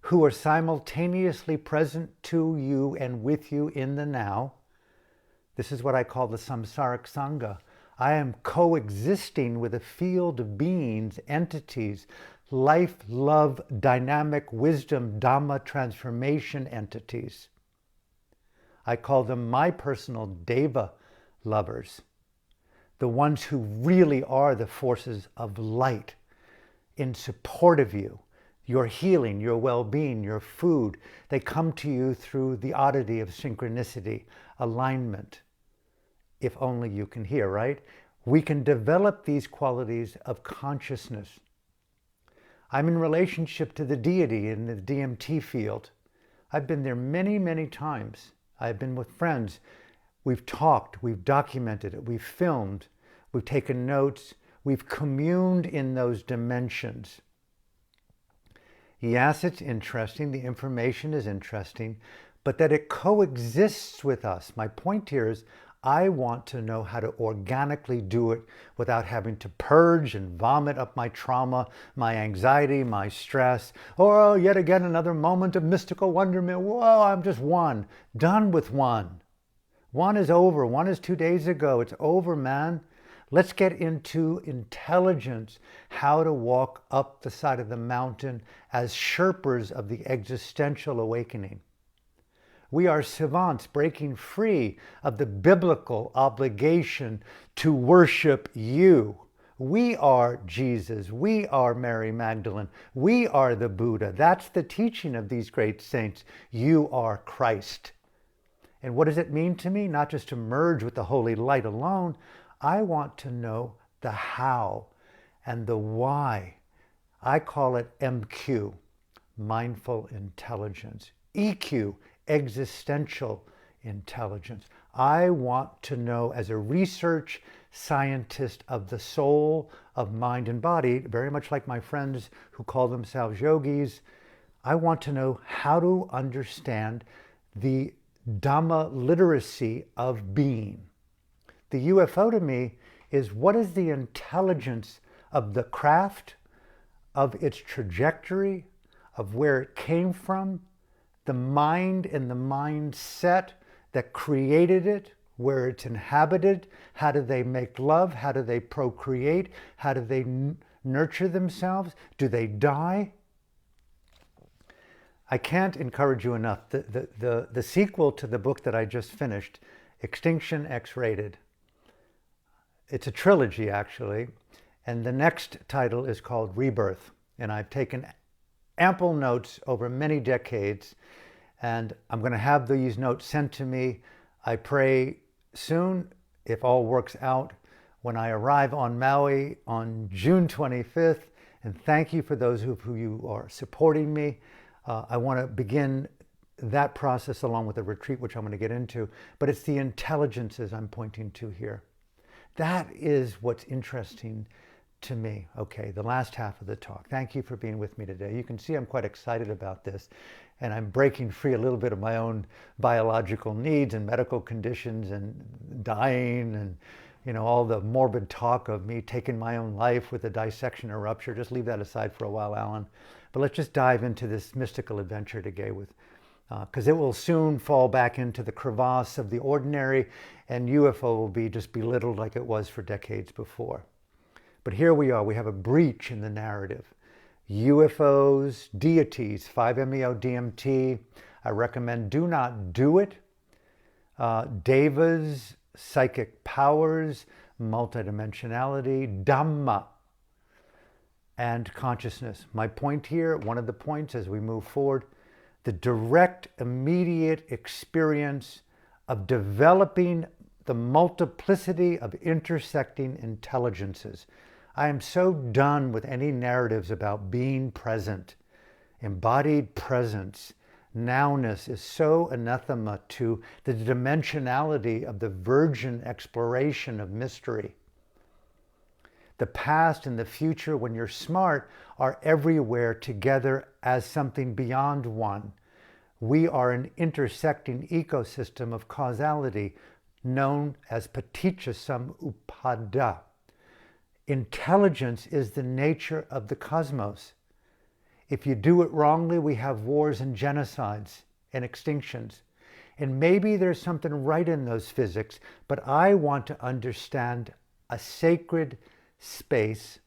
who are simultaneously present to you and with you in the now. This is what I call the samsaric sangha. I am coexisting with a field of beings, entities, life, love, dynamic wisdom, Dhamma transformation entities. I call them my personal Deva lovers, the ones who really are the forces of light in support of you, your healing, your well-being, your food. They come to you through the oddity of synchronicity, alignment, if only you can hear, right? We can develop these qualities of consciousness. I'm in relationship to the deity in the DMT field. I've been there many, many times. I've been with friends. We've talked, we've documented it, we've filmed, we've taken notes, we've communed in those dimensions. Yes, it's interesting, the information is interesting, but that it coexists with us. My point here is I want to know how to organically do it without having to purge and vomit up my trauma, my anxiety, my stress, or oh, yet again another moment of mystical wonderment. Whoa, I'm just one. Done with one. One is over. One is 2 days ago. It's over, man. Let's get into intelligence, how to walk up the side of the mountain as Sherpas of the existential awakening. We are savants breaking free of the biblical obligation to worship you. We are Jesus. We are Mary Magdalene. We are the Buddha. That's the teaching of these great saints. You are Christ. And what does it mean to me? Not just to merge with the holy light alone. I want to know the how and the why. I call it MQ, mindful intelligence. EQ, existential intelligence. I want to know, as a research scientist of the soul, of mind and body, very much like my friends who call themselves yogis, I want to know how to understand the Dhamma literacy of being. The UFO to me is what is the intelligence of the craft, of its trajectory, of where it came from, the mind and the mindset that created it, where it's inhabited? How do they make love? How do they procreate? How do they nurture themselves? Do they die? I can't encourage you enough. The sequel to the book that I just finished, Extinction X-Rated, it's a trilogy actually, and the next title is called Rebirth. And I've taken ample notes over many decades, and I'm going to have these notes sent to me, I pray soon, if all works out, when I arrive on Maui on June 25th. And thank you for those who you are supporting me. I want to begin that process along with the retreat, which I'm going to get into. But it's the intelligences I'm pointing to here. That is what's interesting to me. Okay, the last half of the talk. Thank you for being with me today. You can see I'm quite excited about this, and I'm breaking free a little bit of my own biological needs and medical conditions and dying and, you know, all the morbid talk of me taking my own life with a dissection or rupture. Just leave that aside for a while, Alan. But let's just dive into this mystical adventure today with, because it will soon fall back into the crevasse of the ordinary, and UFO will be just belittled like it was for decades before. But here we are. We have a breach in the narrative. UFOs, deities, 5-MeO-DMT. I recommend do not do it. Devas, psychic powers, multi-dimensionality, Dhamma, and consciousness. My point here, one of the points as we move forward, the direct, immediate experience of developing the multiplicity of intersecting intelligences. I am so done with any narratives about being present. Embodied presence, nowness is so anathema to the dimensionality of the virgin exploration of mystery. The past and the future, when you're smart, are everywhere together as something beyond one. We are an intersecting ecosystem of causality known as paticca samuppada. Intelligence is the nature of the cosmos. If you do it wrongly, we have wars and genocides and extinctions. And maybe there's something right in those physics, but I want to understand a sacred space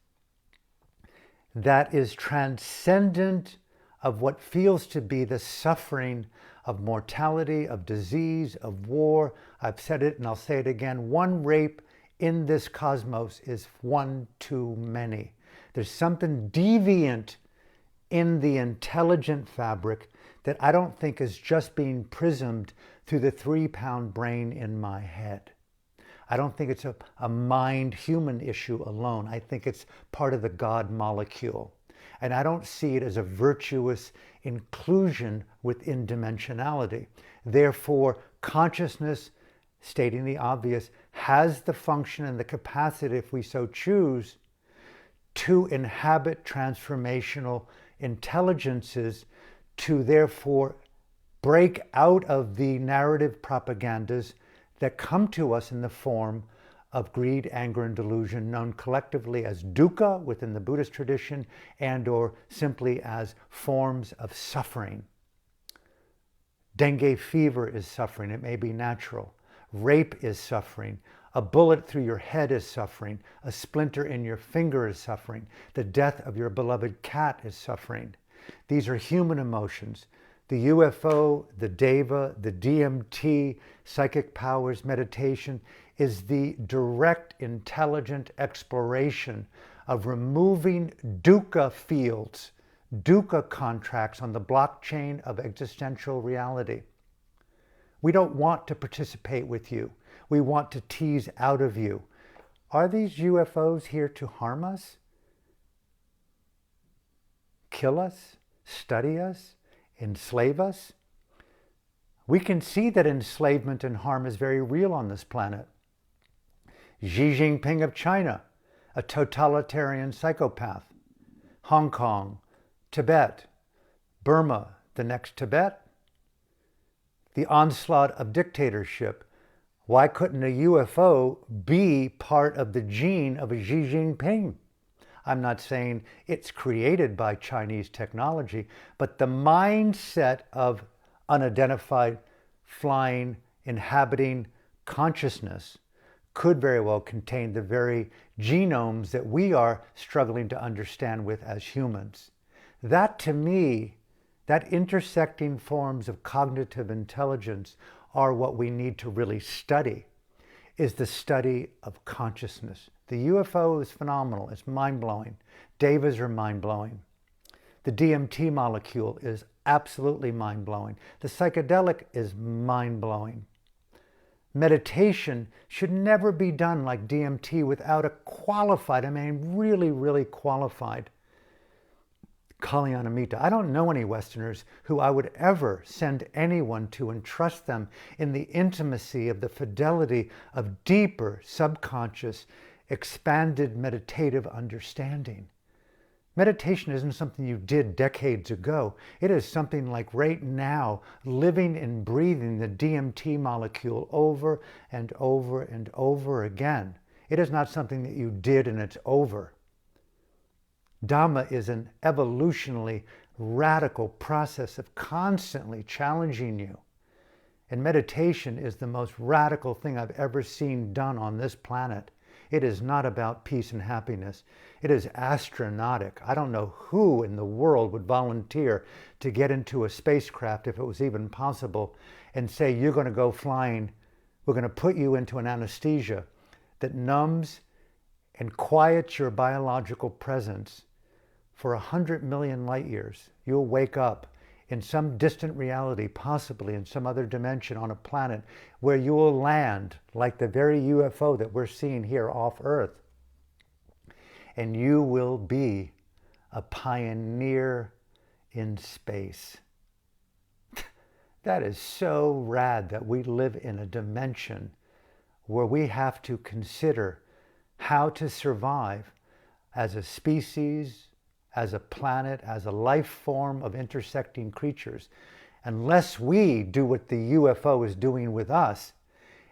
that is transcendent of what feels to be the suffering of mortality, of disease, of war. I've said it and I'll say it again. One rape in this cosmos is one too many. There's something deviant in the intelligent fabric that I don't think is just being prismed through the 3-pound brain in my head. I don't think it's a mind-human issue alone. I think it's part of the God molecule. And I don't see it as a virtuous inclusion within dimensionality. Therefore, consciousness, stating the obvious, has the function and the capacity, if we so choose, to inhabit transformational intelligences, to therefore break out of the narrative propagandas that come to us in the form of greed, anger, and delusion, known collectively as dukkha within the Buddhist tradition, and or simply as forms of suffering. Dengue fever is suffering. It may be natural. Rape is suffering. A bullet through your head is suffering. A splinter in your finger is suffering. The death of your beloved cat is suffering. These are human emotions. The UFO, the Deva, the DMT, psychic powers, meditation is the direct, intelligent exploration of removing dukkha fields, dukkha contracts on the blockchain of existential reality. We don't want to participate with you. We want to tease out of you. Are these UFOs here to harm us? Kill us? Study us? Enslave us? We can see that enslavement and harm is very real on this planet. Xi Jinping of China, a totalitarian psychopath. Hong Kong, Tibet, Burma, the next Tibet. The onslaught of dictatorship. Why couldn't a UFO be part of the gene of a Xi Jinping? I'm not saying it's created by Chinese technology, but the mindset of unidentified, flying, inhabiting, consciousness could very well contain the very genomes that we are struggling to understand with as humans. That, to me, that intersecting forms of cognitive intelligence are what we need to really study, is the study of consciousness. The UFO is phenomenal. It's mind-blowing. Devas are mind-blowing. The DMT molecule is absolutely mind-blowing. The psychedelic is mind-blowing. Meditation should never be done like DMT without a qualified, I mean really, really qualified Kalyanamita. I don't know any Westerners who I would ever send anyone to entrust them in the intimacy of the fidelity of deeper, subconscious, expanded meditative understanding. Meditation isn't something you did decades ago. It is something like right now, living and breathing the DMT molecule over and over and over again. It is not something that you did and it's over. Dhamma is an evolutionally radical process of constantly challenging you. And meditation is the most radical thing I've ever seen done on this planet. It is not about peace and happiness. It is astronautic. I don't know who in the world would volunteer to get into a spacecraft, if it was even possible, and say, you're going to go flying, we're going to put you into an anesthesia that numbs and quiets your biological presence for 100 million light years. You'll wake up in some distant reality, possibly in some other dimension on a planet where you will land like the very UFO that we're seeing here off Earth. And you will be a pioneer in space. That is so rad that we live in a dimension where we have to consider how to survive as a species, as a planet, as a life form of intersecting creatures, unless we do what the UFO is doing with us,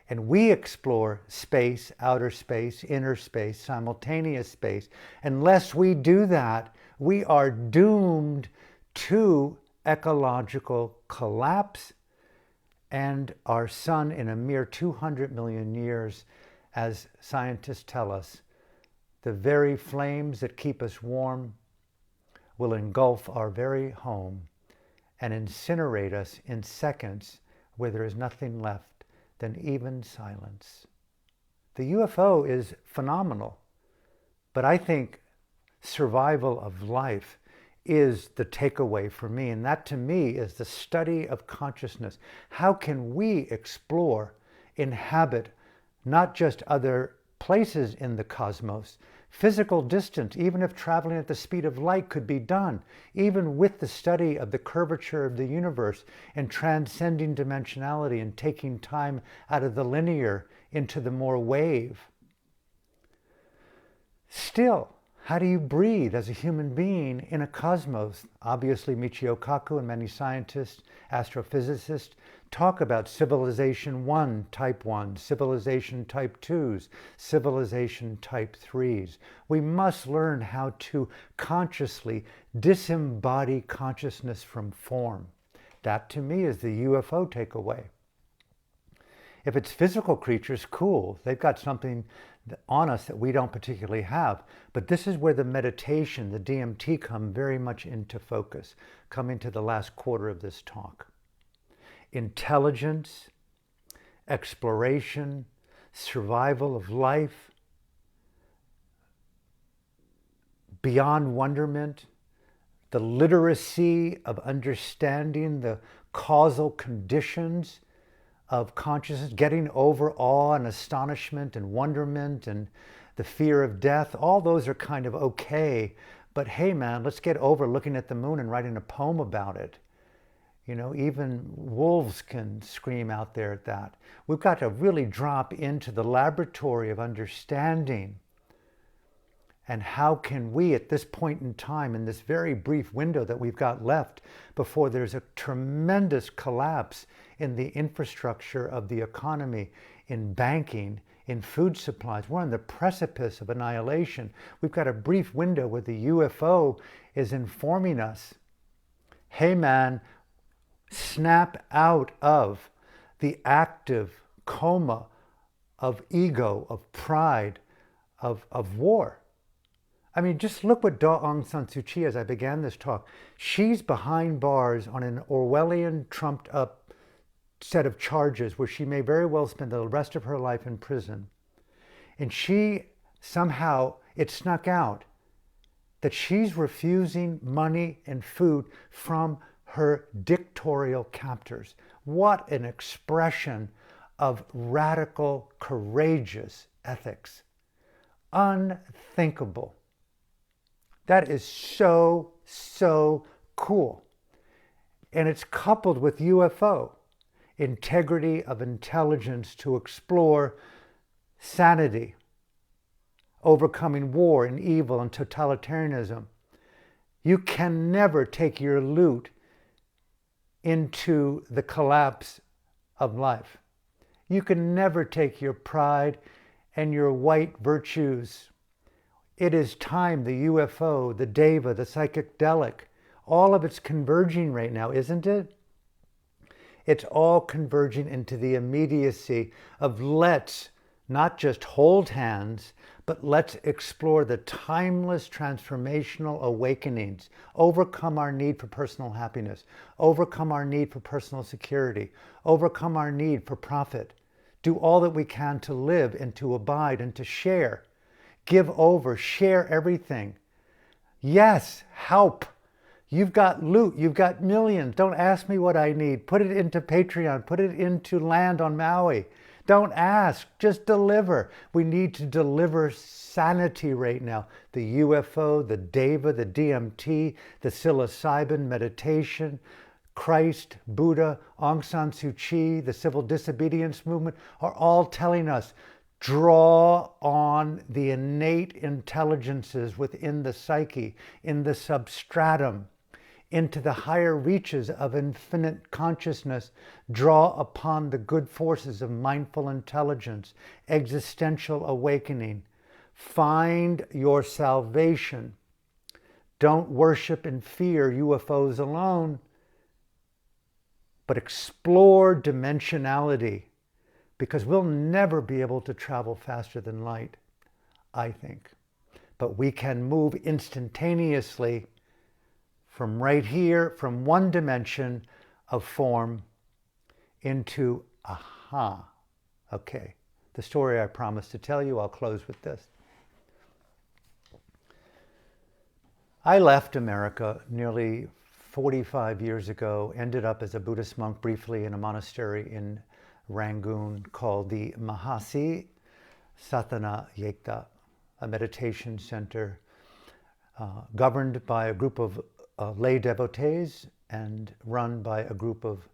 and we explore space, outer space, inner space, simultaneous space. Unless we do that, we are doomed to ecological collapse and our sun in a mere 200 million years, as scientists tell us, the very flames that keep us warm will engulf our very home and incinerate us in seconds where there is nothing left than even silence. The UFO is phenomenal, but I think survival of life is the takeaway for me, and that to me is the study of consciousness. How can we explore, inhabit not just other places in the cosmos, physical distance, even if traveling at the speed of light could be done, even with the study of the curvature of the universe and transcending dimensionality and taking time out of the linear into the more wave. Still, how do you breathe as a human being in a cosmos? Obviously, Michio Kaku and many scientists, astrophysicists, talk about civilization 1, type 1, civilization type 2s, civilization type 3s. We must learn how to consciously disembody consciousness from form. That, to me, is the UFO takeaway. If it's physical creatures, cool. They've got something on us that we don't particularly have. But this is where the meditation, the DMT, come very much into focus, coming to the last quarter of this talk. Intelligence, exploration, survival of life, beyond wonderment, the literacy of understanding the causal conditions of consciousness, getting over awe and astonishment and wonderment and the fear of death. All those are kind of okay, but hey man, let's get over looking at the moon and writing a poem about it. You know, even wolves can scream out there at that. We've got to really drop into the laboratory of understanding. And how can we, at this point in time, in this very brief window that we've got left before there's a tremendous collapse in the infrastructure of the economy, in banking, in food supplies, we're on the precipice of annihilation. We've got a brief window where the UFO is informing us, hey man, snap out of the active coma of ego, of pride, of war. I mean, just look what Aung San Suu Kyi, as I began this talk, she's behind bars on an Orwellian, trumped-up set of charges where she may very well spend the rest of her life in prison. And she somehow, it snuck out that she's refusing money and food from her dictatorial captors. What an expression of radical, courageous ethics. Unthinkable. That is so, so cool. And it's coupled with UFO, integrity of intelligence to explore sanity, overcoming war and evil and totalitarianism. You can never take your loot into the collapse of life. You can never take your pride and your white virtues. It is time, the UFO, the Deva, the psychedelic, all of it's converging right now, isn't it? It's all converging into the immediacy of let's not just hold hands, but let's explore the timeless transformational awakenings, overcome our need for personal happiness, overcome our need for personal security, overcome our need for profit, do all that we can to live and to abide and to share, give over, share everything. Yes, help. You've got loot, you've got millions. Don't ask me what I need. Put it into Patreon, put it into land on Maui. Don't ask, just deliver. We need to deliver sanity right now. The UFO, the Deva, the DMT, the psilocybin, meditation, Christ, Buddha, Aung San Suu Kyi, the civil disobedience movement are all telling us, draw on the innate intelligences within the psyche, in the substratum, into the higher reaches of infinite consciousness, draw upon the good forces of mindful intelligence, existential awakening. Find your salvation. Don't worship and fear UFOs alone, but explore dimensionality, because we'll never be able to travel faster than light, I think. But we can move instantaneously from right here, from one dimension of form into, aha, okay, the story I promised to tell you, I'll close with this. I left America nearly 45 years ago, ended up as a Buddhist monk briefly in a monastery in Rangoon called the Mahasi Satthana Yekta, a meditation center governed by a group of lay devotees and run by a group of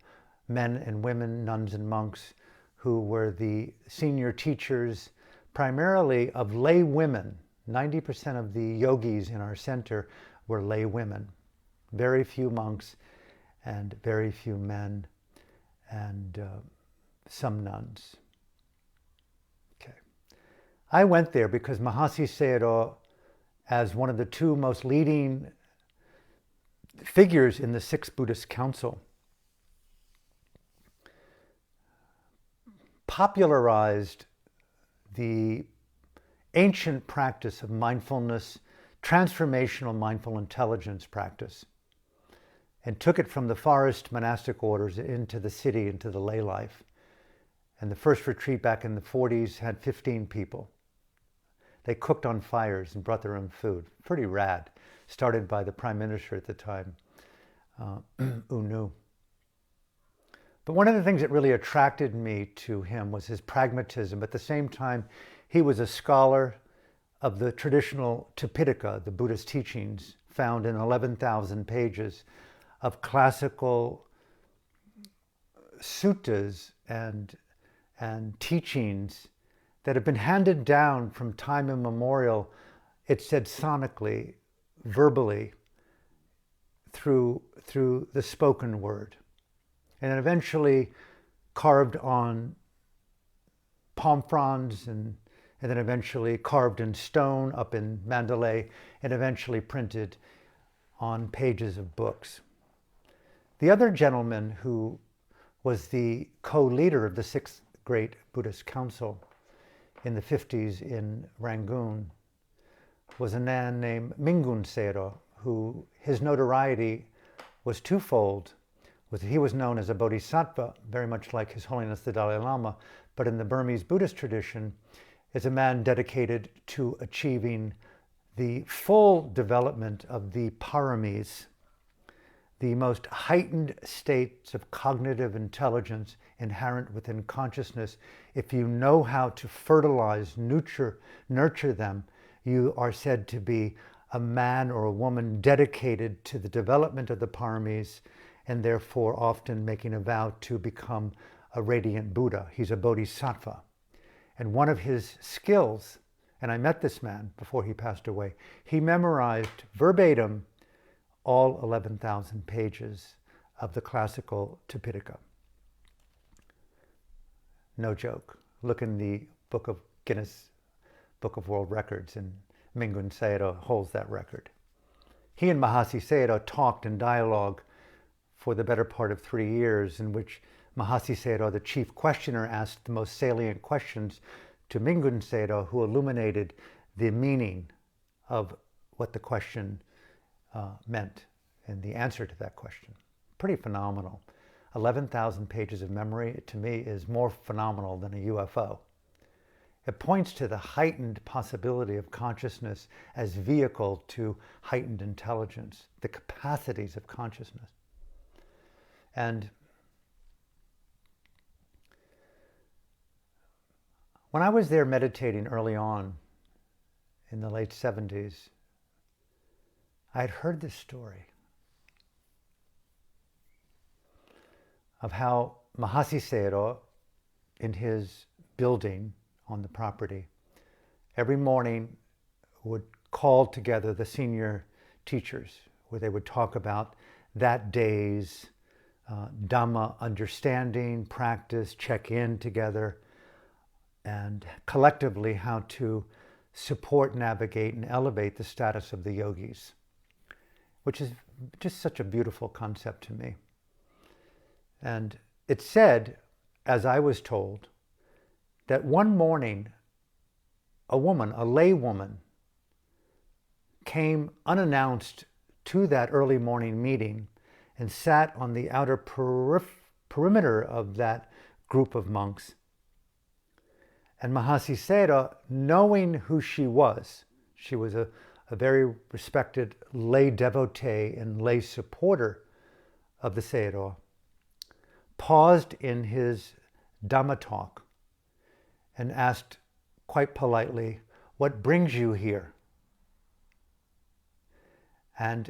men and women, nuns and monks, who were the senior teachers primarily of lay women. 90% of the yogis in our center were lay women. Very few monks and very few men and some nuns. Okay. I went there because Mahasi Sayadaw, as one of the two most leading figures in the Sixth Buddhist Council, popularized the ancient practice of mindfulness, transformational mindful intelligence practice, and took it from the forest monastic orders into the city, into the lay life. And the first retreat back in the 40s had 15 people. They cooked on fires and brought their own food. Pretty rad. Started by the prime minister at the time, U Nu. But one of the things that really attracted me to him was his pragmatism. At the same time, he was a scholar of the traditional Tipitaka, the Buddhist teachings, found in 11,000 pages of classical suttas and teachings that have been handed down from time immemorial, it said sonically, verbally, through the spoken word, and then eventually carved on palm fronds and then eventually carved in stone up in Mandalay, and eventually printed on pages of books. The other gentleman who was the co-leader of the Sixth Great Buddhist Council in the 50s in Rangoon was a man named Mingun Sayadaw, who his notoriety was twofold. He was known as a bodhisattva, very much like His Holiness the Dalai Lama, but in the Burmese Buddhist tradition, is a man dedicated to achieving the full development of the paramis, the most heightened states of cognitive intelligence inherent within consciousness. If you know how to fertilize, nurture them, you are said to be a man or a woman dedicated to the development of the paramis, and therefore often making a vow to become a radiant Buddha. He's a bodhisattva. And one of his skills, and I met this man before he passed away, he memorized verbatim all 11,000 pages of the classical Tipitaka. No joke. Look in the Book of Guinness Book of World Records, and Mingun Sayadaw holds that record. He and Mahasi Sayadaw talked in dialogue for the better part of 3 years, in which Mahasi Sayadaw, the chief questioner, asked the most salient questions to Mingun Sayadaw, who illuminated the meaning of what the question meant and the answer to that question. Pretty phenomenal. 11,000 pages of memory, to me, is more phenomenal than a UFO. It points to the heightened possibility of consciousness as vehicle to heightened intelligence, the capacities of consciousness. And when I was there meditating early on in the late 70s, I had heard this story of how Mahasi Sayadaw, in his building on the property, every morning would call together the senior teachers, where they would talk about that day's Dhamma understanding, practice, check in together, and collectively how to support, navigate, and elevate the status of the yogis, which is just such a beautiful concept to me. And it said, as I was told, that one morning a woman, a lay woman, came unannounced to that early morning meeting and sat on the outer perimeter of that group of monks. And Mahasi Sayadaw, knowing who she was a very respected lay devotee and lay supporter of the Sayadaw, paused in his Dhamma talk and asked quite politely, "What brings you here?" And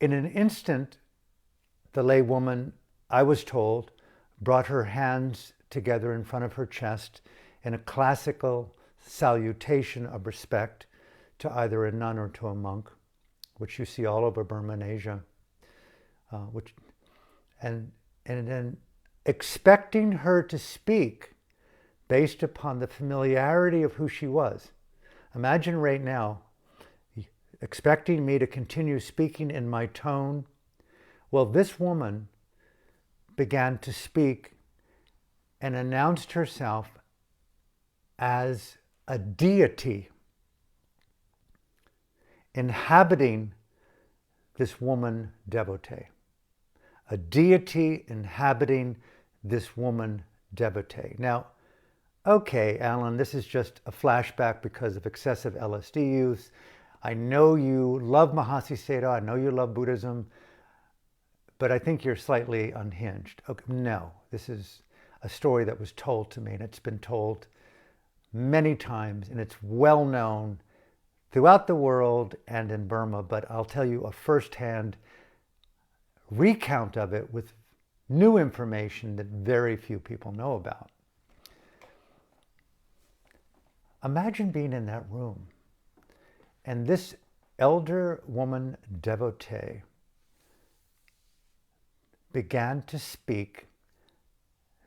in an instant, the lay woman, I was told, brought her hands together in front of her chest in a classical salutation of respect to either a nun or to a monk, which you see all over Burma and Asia, and then expecting her to speak based upon the familiarity of who she was. Imagine right now, expecting me to continue speaking in my tone. Well, this woman began to speak and announced herself as a deity inhabiting this woman devotee. A deity inhabiting this woman devotee. Now, okay, Alan, this is just a flashback because of excessive LSD use. I know you love Mahasi Sayadaw, I know you love Buddhism, but I think you're slightly unhinged. Okay, no, this is a story that was told to me, and it's been told many times, and it's well known throughout the world and in Burma, but I'll tell you a firsthand recount of it with new information that very few people know about. Imagine being in that room, and this elder woman devotee began to speak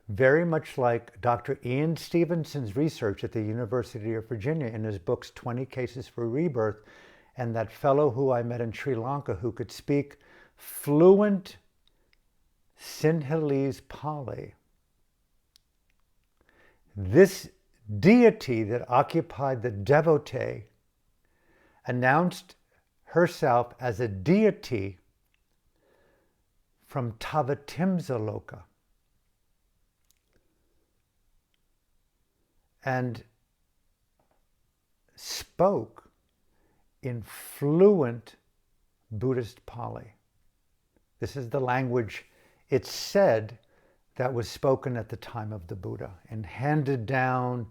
very much like Dr. Ian Stevenson's research at the University of Virginia in his books 20 Cases for Rebirth, and that fellow who I met in Sri Lanka who could speak fluent Sinhalese Pali. This deity that occupied the devotee announced herself as a deity from Tavatimsa Loka. And spoke in fluent Buddhist Pali. This is the language, it's said, that was spoken at the time of the Buddha and handed down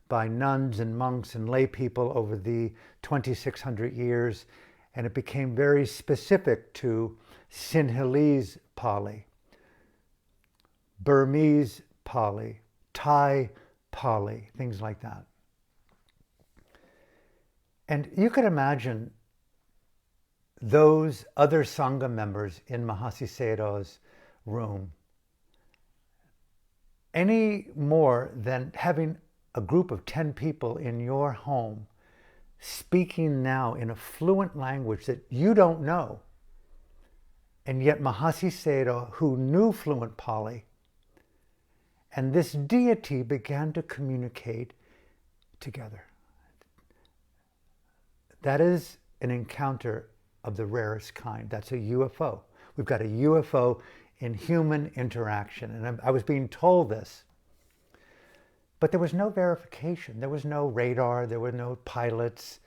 by nuns and monks and lay people over the 2,600 years. And it became very specific to Sinhalese Pali, Burmese Pali, Thai Pali, things like that. And you could imagine those other Sangha members in Mahasi Sayadaw's room any more than having a group of 10 people in your home speaking now in a fluent language that you don't know. And yet Mahasi Sayadaw, who knew fluent Pali, and this deity began to communicate together. That is an encounter of the rarest kind. That's a UFO. We've got a UFO in human interaction. And I was being told this, but there was no verification. There was no radar. There were no pilots.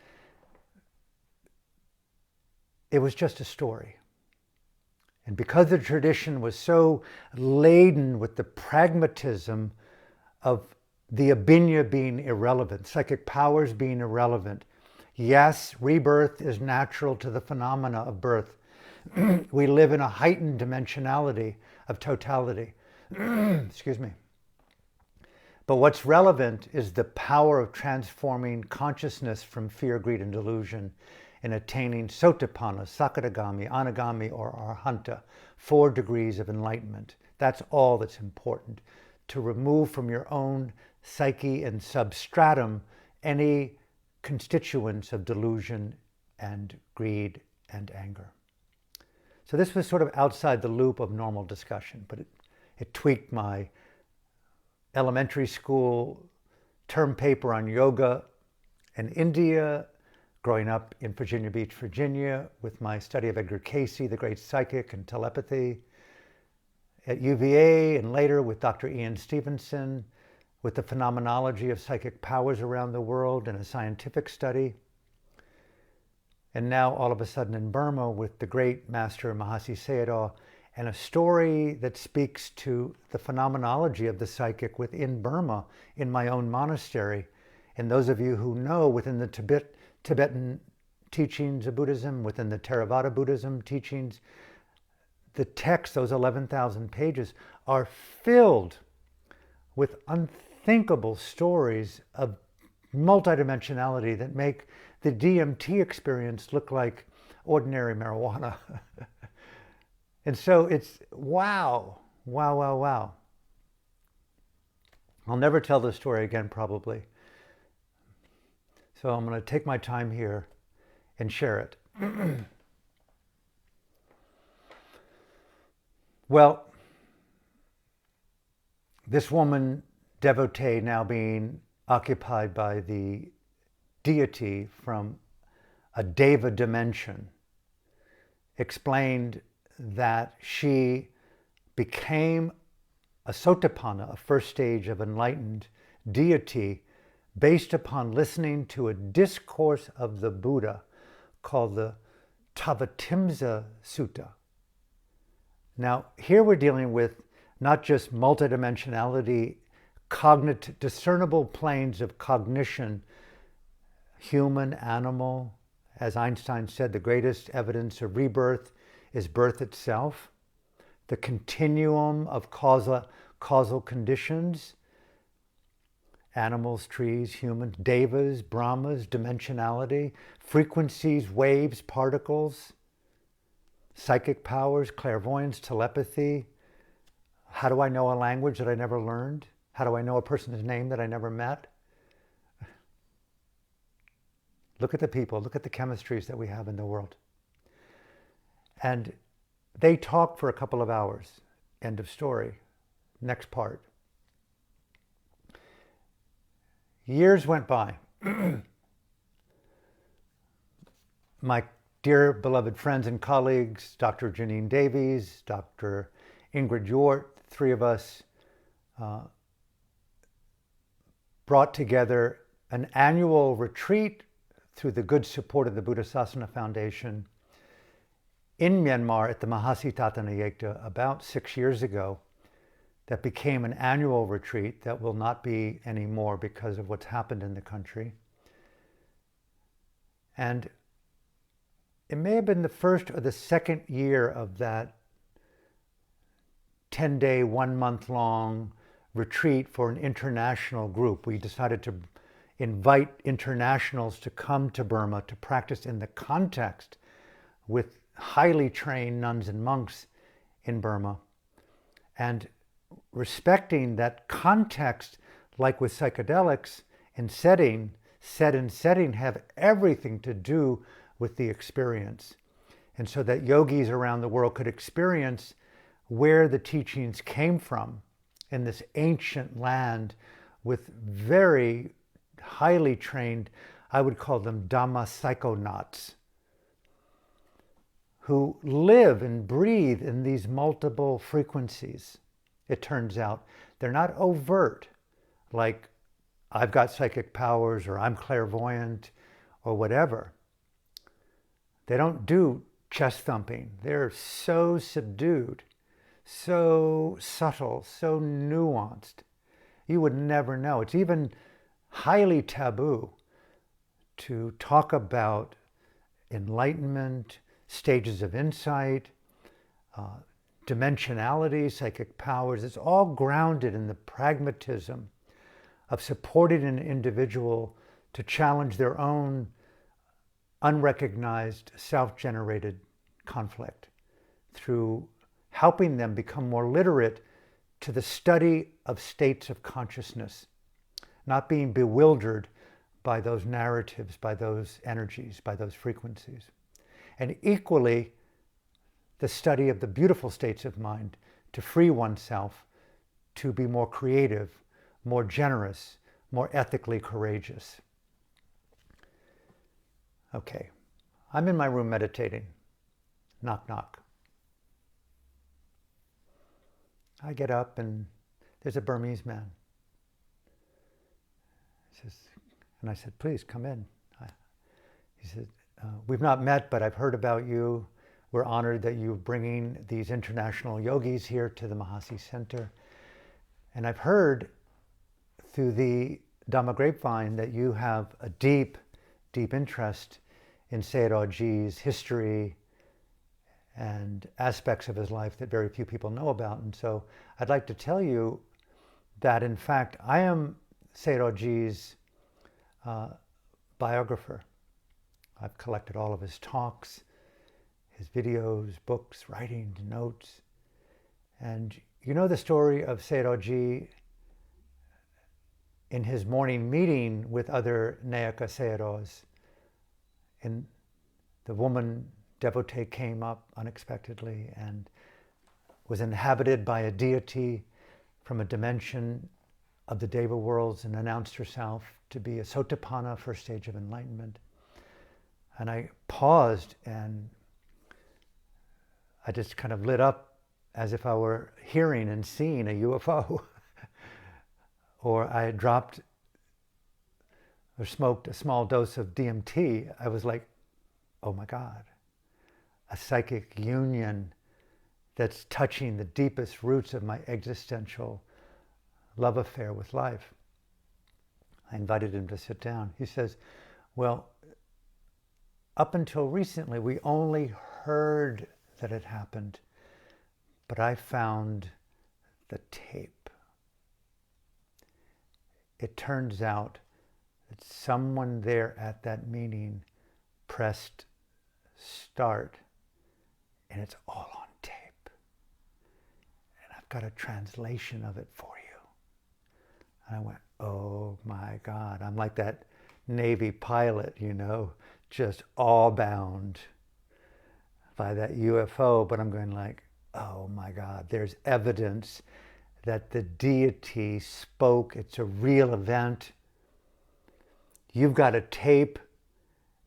It was just a story. And because the tradition was so laden with the pragmatism of the abhinya being irrelevant, psychic powers being irrelevant, yes, rebirth is natural to the phenomena of birth. We live in a heightened dimensionality of totality. Excuse me. But what's relevant is the power of transforming consciousness from fear, greed, and delusion and attaining Sotapanna, Sakadagami, Anagami, or Arhanta, 4 degrees of enlightenment. That's all that's important. To remove from your own psyche and substratum any constituents of delusion and greed and anger. So this was sort of outside the loop of normal discussion, but it tweaked my elementary school term paper on yoga in India, growing up in Virginia Beach, Virginia, with my study of Edgar Cayce, the great psychic, and telepathy, at UVA, and later with Dr. Ian Stevenson, with the phenomenology of psychic powers around the world in a scientific study. And now all of a sudden in Burma with the great master Mahasi Sayadaw, and a story that speaks to the phenomenology of the psychic within Burma in my own monastery. And those of you who know, within the Tibetan teachings of Buddhism, within the Theravada Buddhism teachings, the text, those 11,000 pages, are filled with unthinkable stories of multidimensionality that make the DMT experience look like ordinary marijuana. And so it's wow, wow, wow, wow. I'll never tell this story again, probably. So I'm going to take my time here and share it. Well, this woman, devotee, now being occupied by the deity from a Deva dimension, explained that she became a Sotapanna, a first stage of enlightened deity, based upon listening to a discourse of the Buddha called the Tavatimsa Sutta. Now, here we're dealing with not just multidimensionality, discernible planes of cognition, human, animal. As Einstein said, the greatest evidence of rebirth is birth itself. The continuum of causal conditions, animals, trees, humans, devas, brahmas, dimensionality, frequencies, waves, particles, psychic powers, clairvoyance, telepathy. How do I know a language that I never learned? How do I know a person's name that I never met? Look at the people, look at the chemistries that we have in the world. And they talk for a couple of hours. End of story. Next part. Years went by. My dear beloved friends and colleagues, Dr. Janine Davies, Dr. Ingrid Yort, three of us brought together an annual retreat through the good support of the Buddhasasana Foundation in Myanmar at the Mahasi Tatanayekta about 6 years ago. That became an annual retreat that will not be anymore because of what's happened in the country. And it may have been the first or the second year of that 10-day, 1 month long retreat for an international group. We decided to invite internationals to come to Burma to practice in the context with highly trained nuns and monks in Burma. And respecting that context, like with psychedelics and setting, set and setting have everything to do with the experience. And so that yogis around the world could experience where the teachings came from in this ancient land with very highly trained, I would call them Dhamma psychonauts, who live and breathe in these multiple frequencies. It turns out they're not overt, like I've got psychic powers or I'm clairvoyant or whatever. They don't do chest thumping. They're so subdued, so subtle, so nuanced. You would never know. It's even highly taboo to talk about enlightenment, stages of insight, dimensionality, psychic powers. It's all grounded in the pragmatism of supporting an individual to challenge their own unrecognized, self-generated conflict through helping them become more literate to the study of states of consciousness, not being bewildered by those narratives, by those energies, by those frequencies. And equally, the study of the beautiful states of mind to free oneself, to be more creative, more generous, more ethically courageous. Okay, I'm in my room meditating. Knock, knock. I get up and there's a Burmese man. He says, and I said, please come in. He said, we've not met, but I've heard about you. We're honored that you're bringing these international yogis here to the Mahasi Center. And I've heard through the Dhamma grapevine that you have a deep, deep interest in Sayadawji's history and aspects of his life that very few people know about. And so I'd like to tell you that, in fact, I am Sayadawji's biographer. I've collected all of his talks, his videos, books, writings, notes. And you know the story of Sayadawji in his morning meeting with other Nayaka Sayadaws. And the woman devotee came up unexpectedly and was inhabited by a deity from a dimension of the Deva worlds and announced herself to be a Sotapanna, first stage of enlightenment. And I paused and I just kind of lit up as if I were hearing and seeing a UFO. Or I had dropped or smoked a small dose of DMT. I was like, oh my God, a psychic union that's touching the deepest roots of my existential love affair with life. I invited him to sit down. He says, well, up until recently, we only heard that it happened, but I found the tape. It turns out that someone there at that meeting pressed start, and it's all on tape. And I've got a translation of it for you. And I went, oh my God. I'm like that Navy pilot, you know, just all bound by that UFO. But I'm going like, oh my God, there's evidence that the deity spoke. It's a real event. You've got a tape,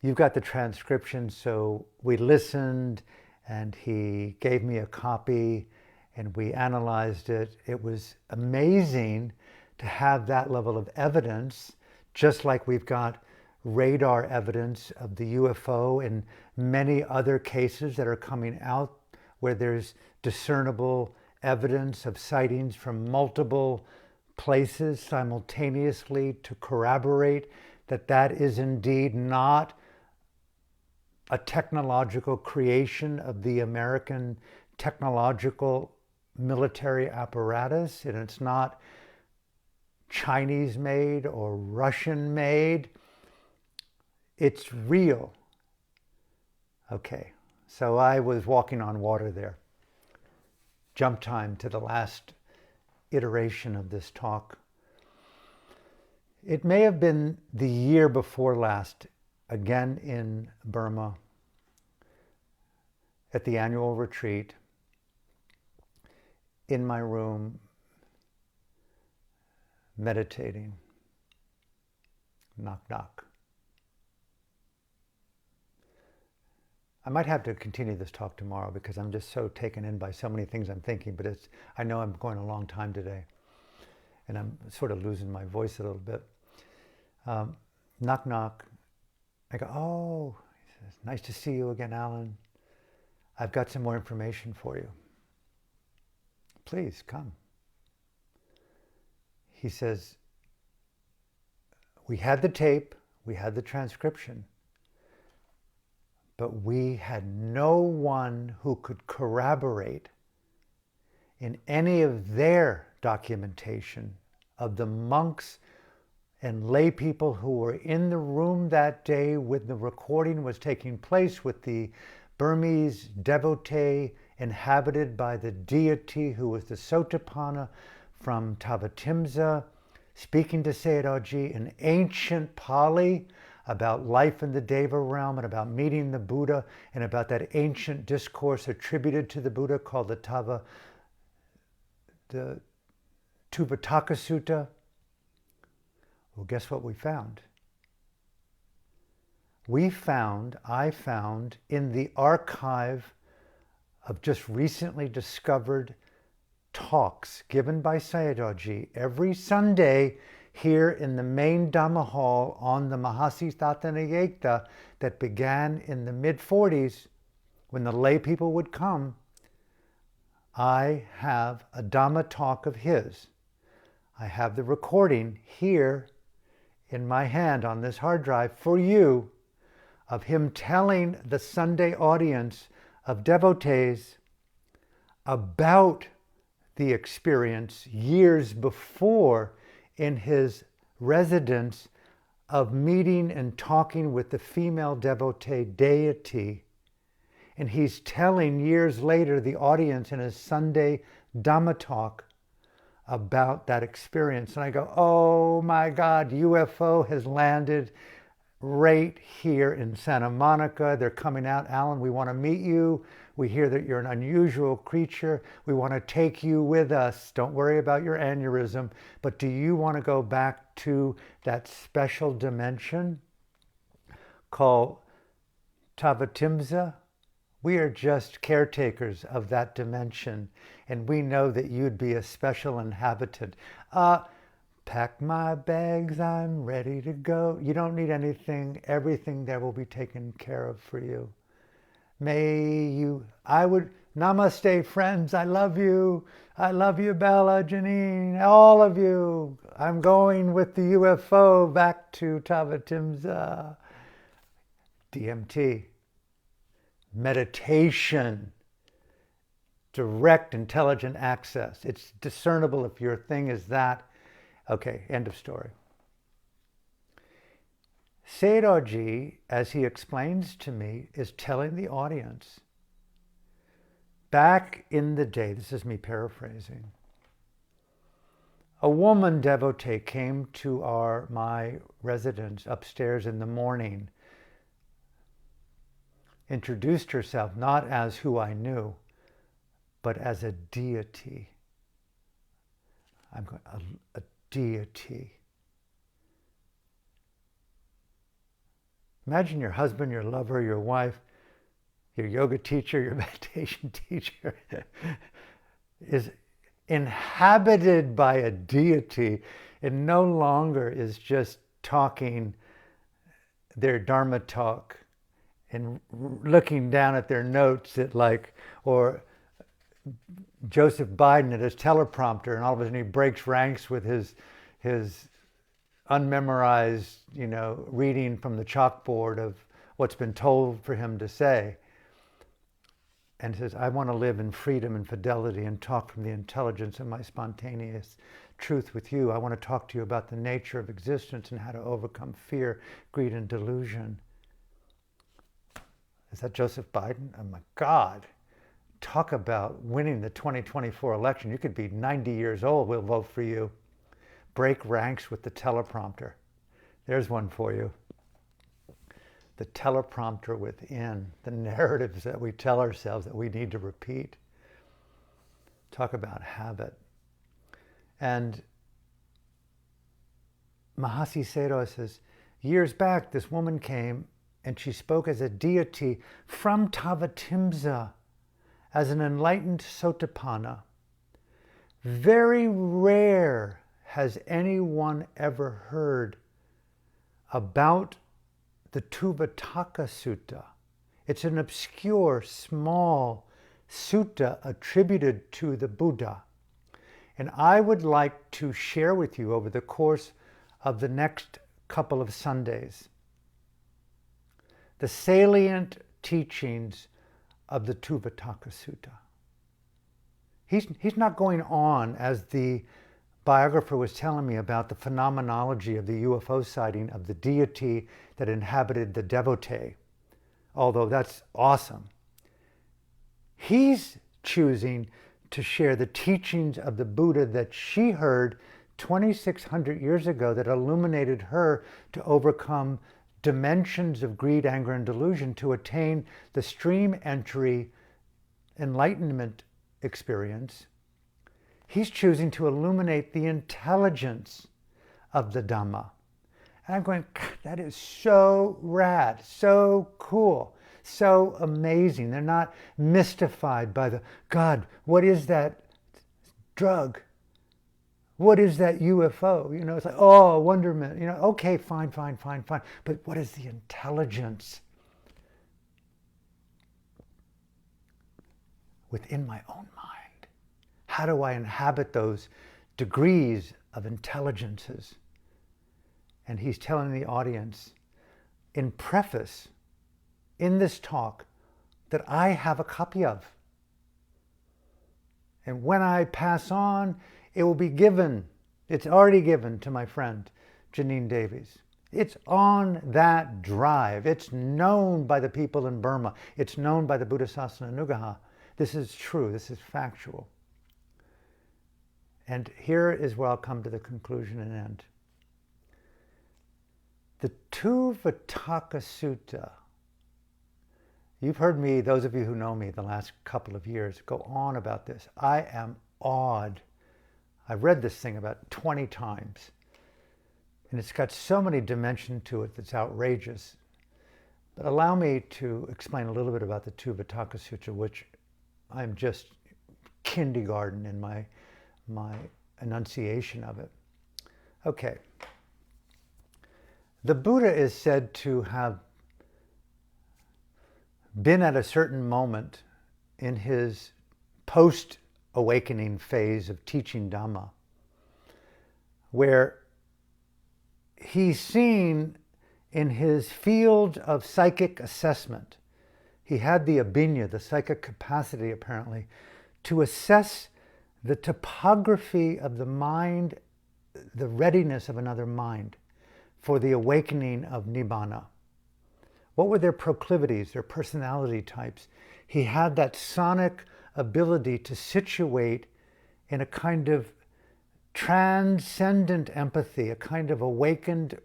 you've got the transcription, so we listened and he gave me a copy and we analyzed it. It was amazing to have that level of evidence, just like we've got radar evidence of the UFO and many other cases that are coming out where there's discernible evidence of sightings from multiple places simultaneously to corroborate that that is indeed not a technological creation of the American technological military apparatus, and it's not Chinese made or Russian made. It's real. Okay, so I was walking on water there. Jump time to the last iteration of this talk. It may have been the year before last, again in Burma, at the annual retreat, in my room, meditating. Knock, knock. I might have to continue this talk tomorrow because I'm just so taken in by so many things I'm thinking, but I know I'm going a long time today and I'm sort of losing my voice a little bit. Knock, knock. I go, oh, he says, nice to see you again, Alan. I've got some more information for you. Please come. He says, we had the tape, we had the transcription, but we had no one who could corroborate in any of their documentation of the monks and lay people who were in the room that day when the recording was taking place with the Burmese devotee inhabited by the deity who was the Sotapanna from Tavatimsa, speaking to Sayadaw in ancient Pali about life in the Deva realm and about meeting the Buddha and about that ancient discourse attributed to the Buddha called the Tuvātaka Sutta. Well, guess what we found? I found in the archive of just recently discovered talks given by Sayadaw every Sunday here in the main Dhamma hall on the Mahasi Thatanayekta that began in the mid-40s when the lay people would come. I have a Dhamma talk of his. I have the recording here in my hand on this hard drive for you of him telling the Sunday audience of devotees about the experience years before in his residence of meeting and talking with the female devotee deity. And he's telling years later the audience in his Sunday Dhamma talk about that experience. And I go, oh my God, UFO has landed right here in Santa Monica. They're coming out. Alan, we want to meet you. We hear that you're an unusual creature. We want to take you with us. Don't worry about your aneurysm. But do you want to go back to that special dimension called Tavatimsa? We are just caretakers of that dimension. And we know that you'd be a special inhabitant. Pack my bags, I'm ready to go. You don't need anything. Everything there will be taken care of for you. Namaste, friends. I love you. I love you, Bella, Janine, all of you. I'm going with the UFO back to Tavatimsa. DMT. Meditation. Direct intelligent access. It's discernible if your thing is that. Okay, end of story. Sayadaw, as he explains to me, is telling the audience, back in the day, this is me paraphrasing, a woman devotee came to my residence upstairs in the morning, introduced herself not as who I knew, but as a deity. I'm going, a deity. Imagine your husband, your lover, your wife, your yoga teacher, your meditation teacher is inhabited by a deity and no longer is just talking their Dharma talk and looking down at their notes at or Joseph Biden at his teleprompter, and all of a sudden he breaks ranks with his unmemorized, reading from the chalkboard of what's been told for him to say, and says, I want to live in freedom and fidelity and talk from the intelligence of my spontaneous truth with you. I want to talk to you about the nature of existence and how to overcome fear, greed, and delusion. Is that Joseph Biden? Oh my God. Talk about winning the 2024 election. You could be 90 years old. We'll vote for you. Break ranks with the teleprompter. There's one for you. The teleprompter within, the narratives that we tell ourselves that we need to repeat. Talk about habit. And Mahasi Sayadaw says, years back, this woman came and she spoke as a deity from Tavatimsa, as an enlightened Sotapanna. Very rare has anyone ever heard about the Tuvataka Sutta. It's an obscure, small sutta attributed to the Buddha. And I would like to share with you over the course of the next couple of Sundays the salient teachings of the Tuvataka Sutta. He's not going on, as the biographer was telling me, about the phenomenology of the UFO sighting of the deity that inhabited the devotee, although that's awesome. He's choosing to share the teachings of the Buddha that she heard 2,600 years ago that illuminated her to overcome dimensions of greed, anger, and delusion to attain the stream entry enlightenment experience. He's choosing to illuminate the intelligence of the Dhamma. And I'm going, that is so rad, so cool, so amazing. They're not mystified by God, what is that drug? What is that UFO? It's like, oh, wonderment. Okay, fine. But what is the intelligence within my own mind? How do I inhabit those degrees of intelligences? And he's telling the audience in preface, in this talk, that I have a copy of. And when I pass on, it will be given. It's already given to my friend, Janine Davies. It's on that drive. It's known by the people in Burma. It's known by the Buddhasasana Nugaha. This is true. This is factual. And here is where I'll come to the conclusion and end. The Tuvataka Sutta. You've heard me, those of you who know me the last couple of years, go on about this. I am awed. I've read this thing about 20 times. And it's got so many dimensions to it that's outrageous. But allow me to explain a little bit about the Tuvataka Sutta, which I'm just kindergarten in my enunciation of it. Okay. The Buddha is said to have been at a certain moment in his post-awakening phase of teaching Dhamma, where he's seen in his field of psychic assessment, he had the abhinya, the psychic capacity apparently, to assess the topography of the mind, the readiness of another mind for the awakening of nibbāna. What were their proclivities, their personality types? He had that sonic ability to situate in a kind of transcendent empathy, a kind of awakened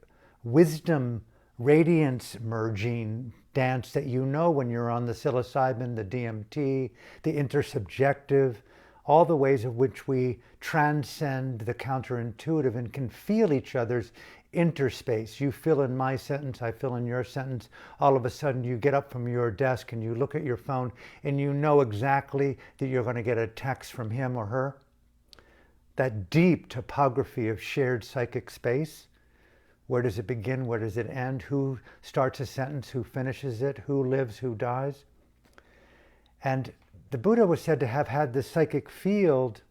wisdom, radiance merging dance that you know when you're on the psilocybin, the DMT, the intersubjective, all the ways in which we transcend the counterintuitive and can feel each other's interspace. You fill in my sentence, I fill in your sentence. All of a sudden you get up from your desk and you look at your phone and you know exactly that you're going to get a text from him or her. That deep topography of shared psychic space. Where does it begin? Where does it end? Who starts a sentence? Who finishes it? Who lives? Who dies? And the Buddha was said to have had this psychic field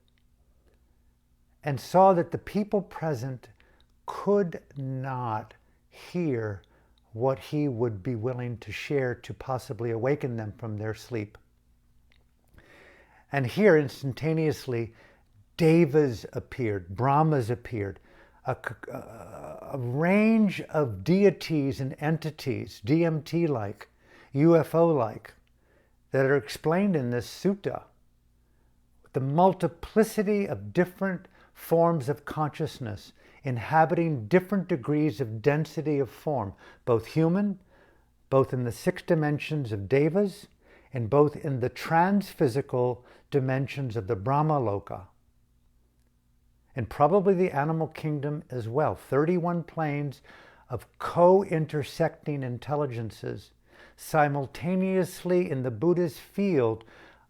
and saw that the people present could not hear what he would be willing to share to possibly awaken them from their sleep. And here, instantaneously, Devas appeared, Brahmas appeared, a range of deities and entities, DMT-like, UFO-like, that are explained in this sutta. The multiplicity of different forms of consciousness inhabiting different degrees of density of form, both human, both in the 6 dimensions of Devas, and both in the trans-physical dimensions of the Brahmaloka. And probably the animal kingdom as well. 31 planes of co-intersecting intelligences simultaneously in the Buddha's field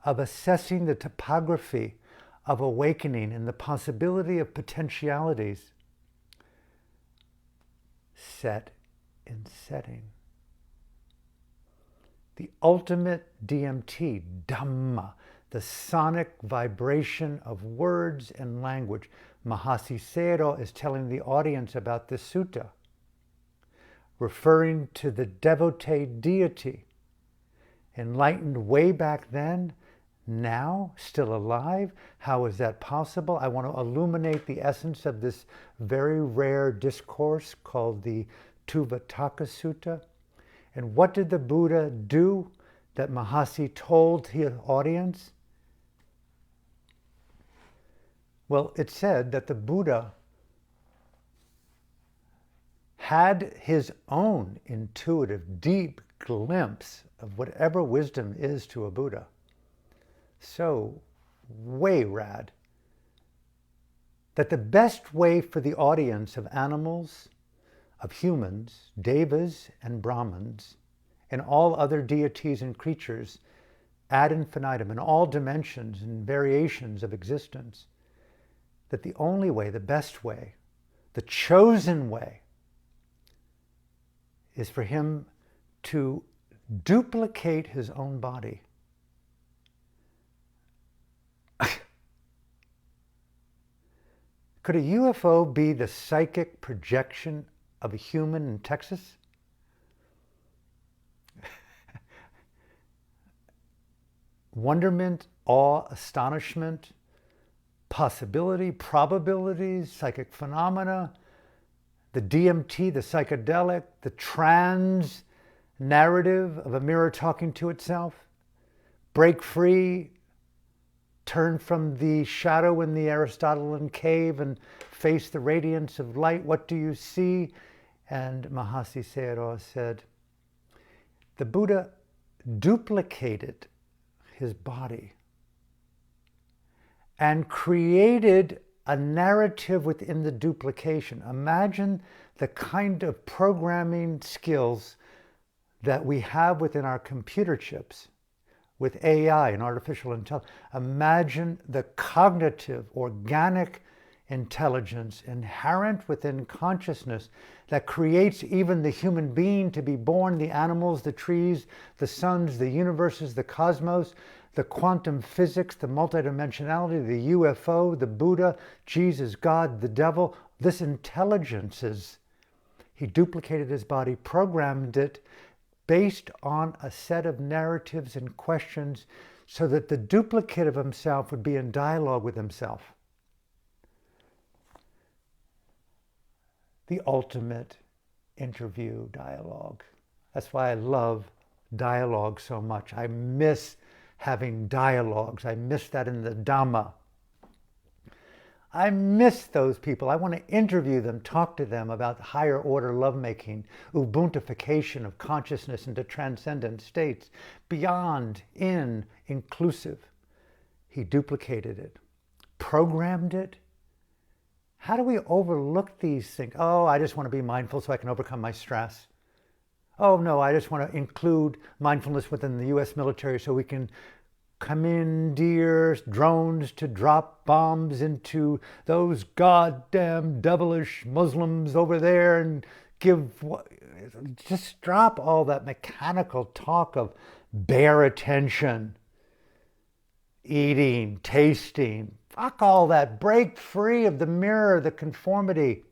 of assessing the topography of awakening and the possibility of potentialities set in setting. The ultimate DMT, Dhamma, the sonic vibration of words and language. Mahasi Sayadaw is telling the audience about this sutta, referring to the devotee deity, enlightened way back then, now, still alive. How is that possible? I want to illuminate the essence of this very rare discourse called the Tuvataka Sutta. And what did the Buddha do that Mahasi told his audience? Well, it said that the Buddha had his own intuitive, deep glimpse of whatever wisdom is to a Buddha. So way rad. That the best way for the audience of animals, of humans, Devas and Brahmins, and all other deities and creatures ad infinitum in all dimensions and variations of existence, that the only way, the best way, the chosen way is for him to duplicate his own body. Could a UFO be the psychic projection of a human in Texas? Wonderment, awe, astonishment, possibility, probabilities, psychic phenomena, the DMT, the psychedelic, the trans narrative of a mirror talking to itself, break free, turn from the shadow in the Aristotelian cave and face the radiance of light. What do you see? And Mahasi Sayadaw said, the Buddha duplicated his body and created a narrative within the duplication. Imagine the kind of programming skills that we have within our computer chips with AI and artificial intelligence. Imagine the cognitive, organic intelligence inherent within consciousness that creates even the human being to be born, the animals, the trees, the suns, the universes, the cosmos, the quantum physics, the multidimensionality, the UFO, the Buddha, Jesus, God, the devil. This intelligence is, he duplicated his body, programmed it based on a set of narratives and questions so that the duplicate of himself would be in dialogue with himself. The ultimate interview dialogue. That's why I love dialogue so much. I miss having dialogues. I miss that in the Dhamma. I miss those people. I want to interview them, talk to them about higher order lovemaking, ubuntification of consciousness into transcendent states, beyond, in, inclusive. He duplicated it, programmed it. How do we overlook these things? Oh, I just want to be mindful so I can overcome my stress. Oh no, I just want to include mindfulness within the US military so we can commandeer drones to drop bombs into those goddamn devilish Muslims over there and just drop all that mechanical talk of bare attention, eating, tasting. Fuck all that. Break free of the mirror, the conformity.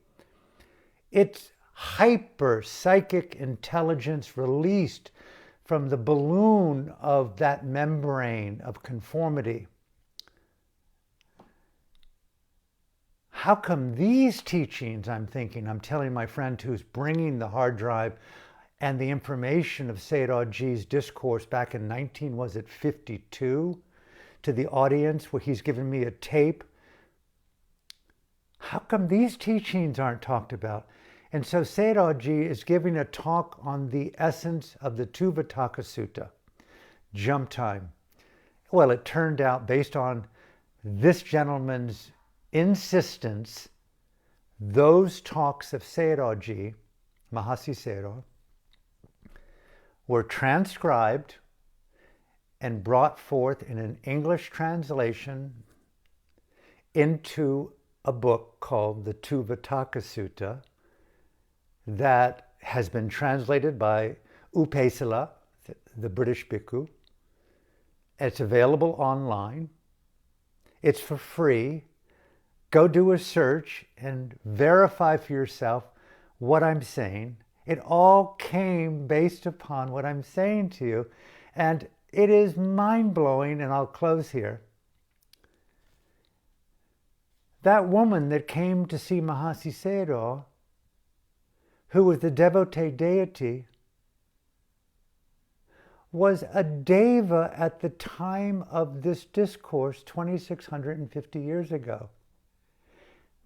It's hyper psychic intelligence released from the balloon of that membrane of conformity. How come these teachings, I'm telling my friend who's bringing the hard drive and the information of Sayadawji's discourse back in 52, to the audience where he's given me a tape. How come these teachings aren't talked about? And so Sayadawji is giving a talk on the essence of the Tuvataka Sutta, jump time. Well, it turned out, based on this gentleman's insistence, those talks of Sayadawji, Mahasi Sayadaw, were transcribed and brought forth in an English translation into a book called the Tuvataka Sutta that has been translated by Upesala, the British bhikkhu. It's available online. It's for free. Go do a search and verify for yourself what I'm saying. It all came based upon what I'm saying to you. And it is mind-blowing, and I'll close here. That woman that came to see Mahasi Sayadaw, who was the devotee deity, was a deva at the time of this discourse 2,650 years ago.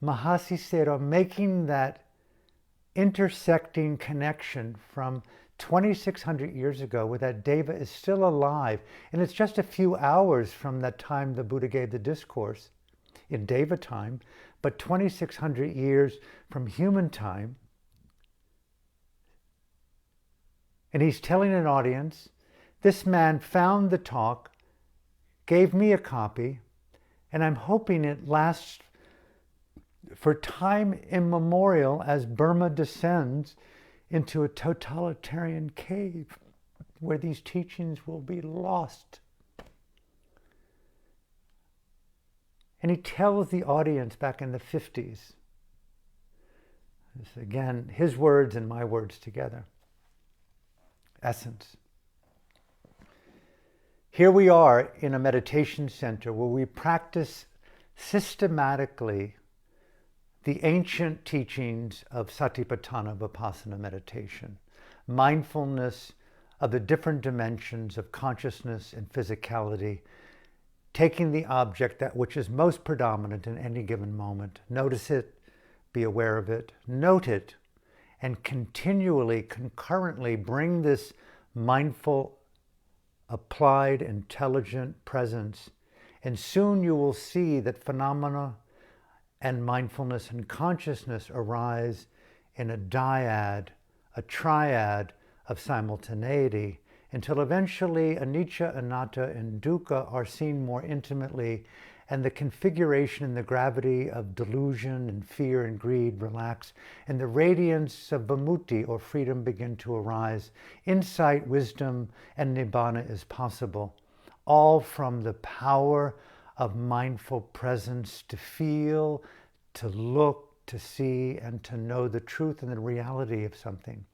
Mahasi Sayadaw making that intersecting connection from 2,600 years ago, where that deva is still alive. And it's just a few hours from that time the Buddha gave the discourse in deva time, but 2,600 years from human time. And he's telling an audience, this man found the talk, gave me a copy, and I'm hoping it lasts for time immemorial as Burma descends into a totalitarian cave where these teachings will be lost. And he tells the audience back in the 50s, this, again, his words and my words together, essence. Here we are in a meditation center where we practice systematically the ancient teachings of Satipatthana Vipassana meditation, mindfulness of the different dimensions of consciousness and physicality, taking the object, that which is most predominant in any given moment, notice it, be aware of it, note it, and continually, concurrently bring this mindful, applied, intelligent presence. And soon you will see that phenomena and mindfulness and consciousness arise in a dyad, a triad of simultaneity, until eventually anicca, anatta, and dukkha are seen more intimately, and the configuration and the gravity of delusion and fear and greed relax, and the radiance of vimutti, or freedom, begin to arise. Insight, wisdom, and nibbāna is possible, all from the power of mindful presence to feel, to look, to see, and to know the truth and the reality of something.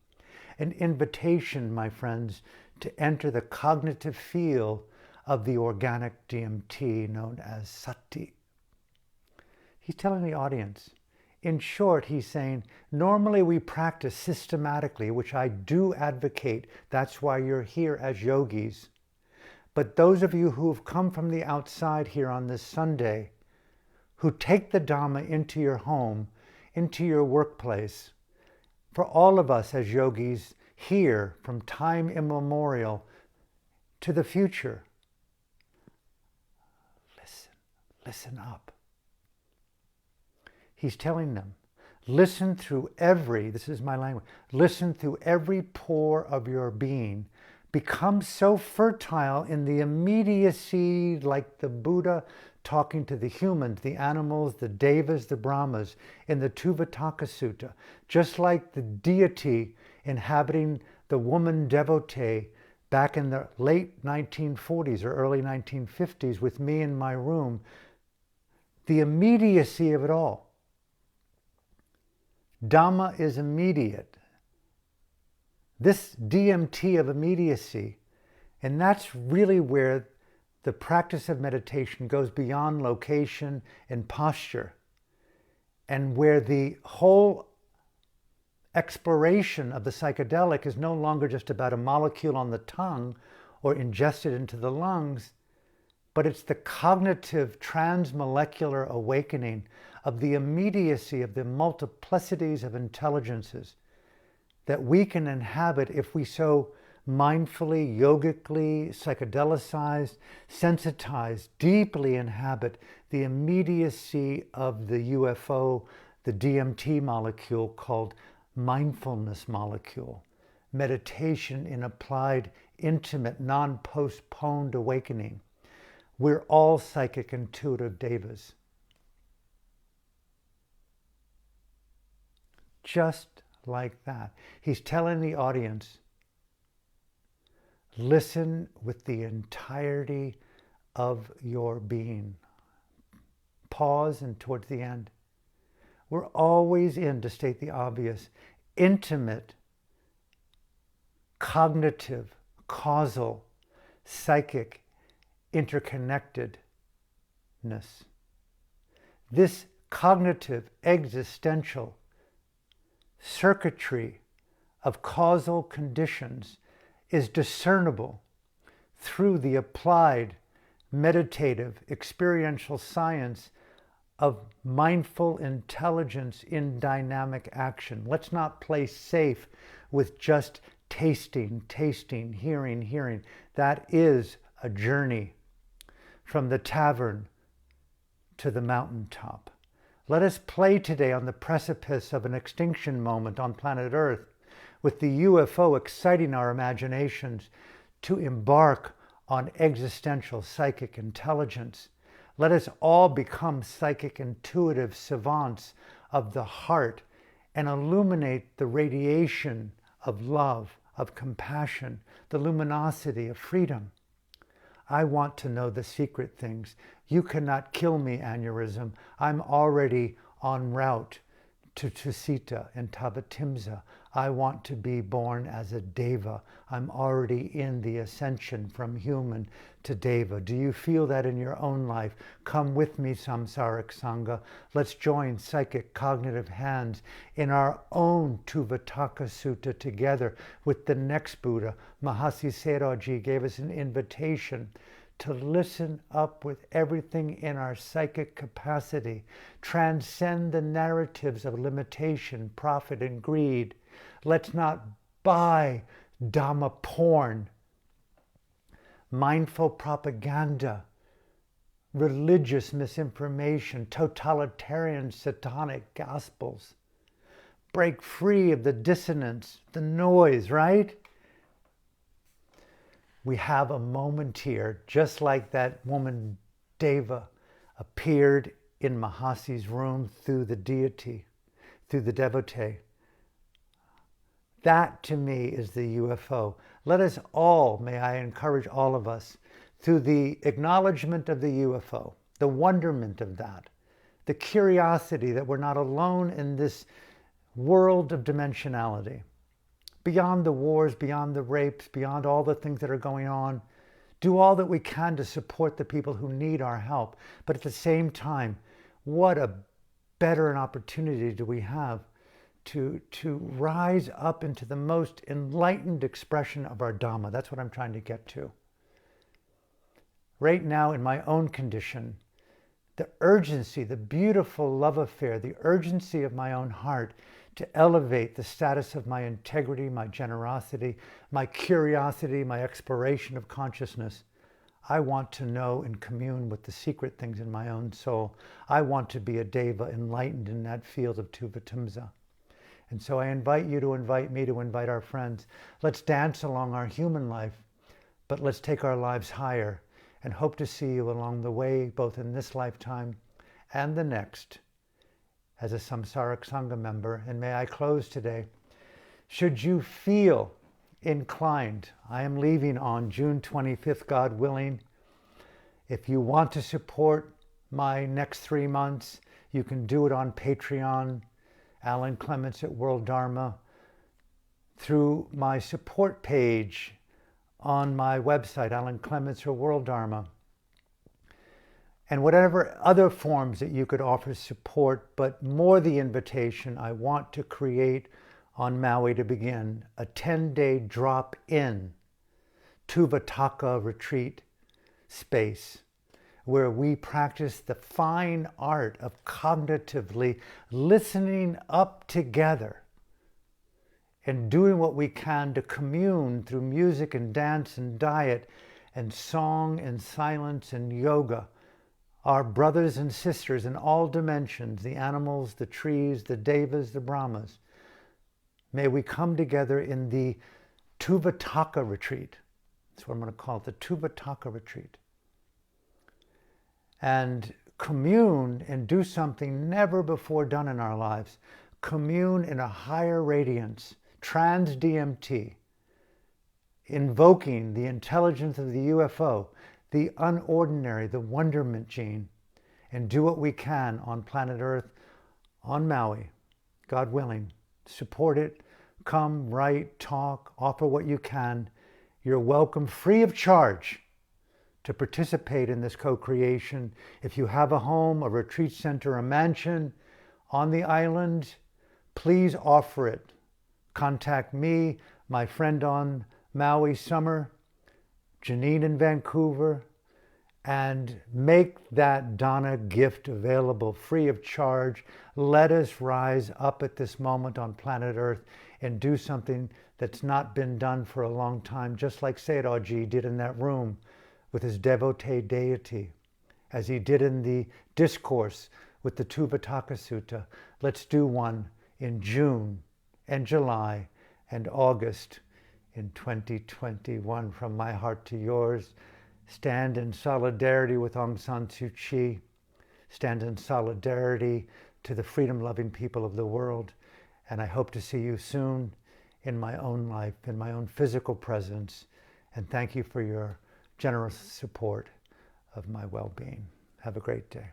An invitation, my friends, to enter the cognitive field of the organic DMT known as sati. He's telling the audience, in short, he's saying, normally we practice systematically, which I do advocate. That's why you're here as yogis. But those of you who have come from the outside here on this Sunday, who take the Dhamma into your home, into your workplace, for all of us as yogis here from time immemorial to the future, listen up. He's telling them, listen through every, this is my language, listen through every pore of your being. Become so fertile in the immediacy, like the Buddha talking to the humans, the animals, the Devas, the Brahmas, in the Tuvataka Sutta. Just like the deity inhabiting the woman devotee back in the late 1940s or early 1950s with me in my room, the immediacy of it all. Dhamma is immediate. This DMT of immediacy, and that's really where the practice of meditation goes beyond location and posture, and where the whole exploration of the psychedelic is no longer just about a molecule on the tongue or ingested into the lungs, but it's the cognitive transmolecular awakening of the immediacy of the multiplicities of intelligences that we can inhabit if we so mindfully, yogically, psychedelicized, sensitized, deeply inhabit the immediacy of the UFO, the DMT molecule called mindfulness molecule, meditation in applied, intimate, non-postponed awakening. We're all psychic intuitive devas. Just like that. He's telling the audience, listen with the entirety of your being. Pause, and towards the end. We're always in, to state the obvious, intimate, cognitive, causal, psychic interconnectedness. This cognitive, existential circuitry of causal conditions is discernible through the applied, meditative, experiential science of mindful intelligence in dynamic action. Let's not play safe with just tasting, hearing. That is a journey from the tavern to the mountaintop. Let us play today on the precipice of an extinction moment on planet Earth, with the UFO exciting our imaginations to embark on existential psychic intelligence. Let us all become psychic intuitive savants of the heart and illuminate the radiation of love, of compassion, the luminosity of freedom. I want to know the secret things. You cannot kill me, aneurysm. I'm already en route to Tusita and Tabatimsa. I want to be born as a Deva. I'm already in the ascension from human to Deva. Do you feel that in your own life? Come with me, Samsaric Sangha. Let's join psychic cognitive hands in our own Tuvataka Sutta together with the next Buddha. Mahasi Sayadaw gave us an invitation to listen up with everything in our psychic capacity, transcend the narratives of limitation, profit, and greed. Let's not buy Dhamma porn, mindful propaganda, religious misinformation, totalitarian satanic gospels. Break free of the dissonance, the noise, right? We have a moment here, just like that woman Deva appeared in Mahasi's room through the deity, through the devotee. That to me is the UFO. Let us all, may I encourage all of us, through the acknowledgement of the UFO, the wonderment of that, the curiosity that we're not alone in this world of dimensionality, beyond the wars, beyond the rapes, beyond all the things that are going on, do all that we can to support the people who need our help. But at the same time, what a better an opportunity do we have to rise up into the most enlightened expression of our Dhamma. That's what I'm trying to get to. Right now in my own condition, the urgency, the beautiful love affair, the urgency of my own heart to elevate the status of my integrity, my generosity, my curiosity, my exploration of consciousness. I want to know and commune with the secret things in my own soul. I want to be a Deva enlightened in that field of Tuvatumsa. And so I invite you to invite me, to invite our friends. Let's dance along our human life, but let's take our lives higher and hope to see you along the way, both in this lifetime and the next, as a Samsaric Sangha member. And may I close today. Should you feel inclined, I am leaving on June 25th, God willing. If you want to support my next 3 months, you can do it on Patreon, Alan Clements at World Dharma, through my support page on my website, Alan Clements or World Dharma, and whatever other forms that you could offer support, but more the invitation. I want to create on Maui to begin a 10-day drop-in Tuvataka retreat space where we practice the fine art of cognitively listening up together and doing what we can to commune through music and dance and diet and song and silence and yoga. Our brothers and sisters in all dimensions, the animals, the trees, the devas, the brahmas. May we come together in the Tuvataka retreat. That's what I'm going to call it, the Tuvataka retreat. And commune and do something never before done in our lives. Commune in a higher radiance, trans-DMT, invoking the intelligence of the UFO, the unordinary, the wonderment gene, and do what we can on planet Earth, on Maui, God willing. Support it, come, write, talk, offer what you can. You're welcome, free of charge, to participate in this co-creation. If you have a home, a retreat center, a mansion on the island, please offer it. Contact me, my friend on Maui Summer, Janine in Vancouver, and make that Dana gift available free of charge. Let us rise up at this moment on planet Earth and do something that's not been done for a long time, just like Sayadaw did in that room with his devotee deity, as he did in the discourse with the Tuvataka Sutta. Let's do one in June and July and August in 2021. From my heart to yours, stand in solidarity with Aung San Suu Kyi, stand in solidarity to the freedom-loving people of the world, and I hope to see you soon in my own life, in my own physical presence, and thank you for your generous support of my well-being. Have a great day.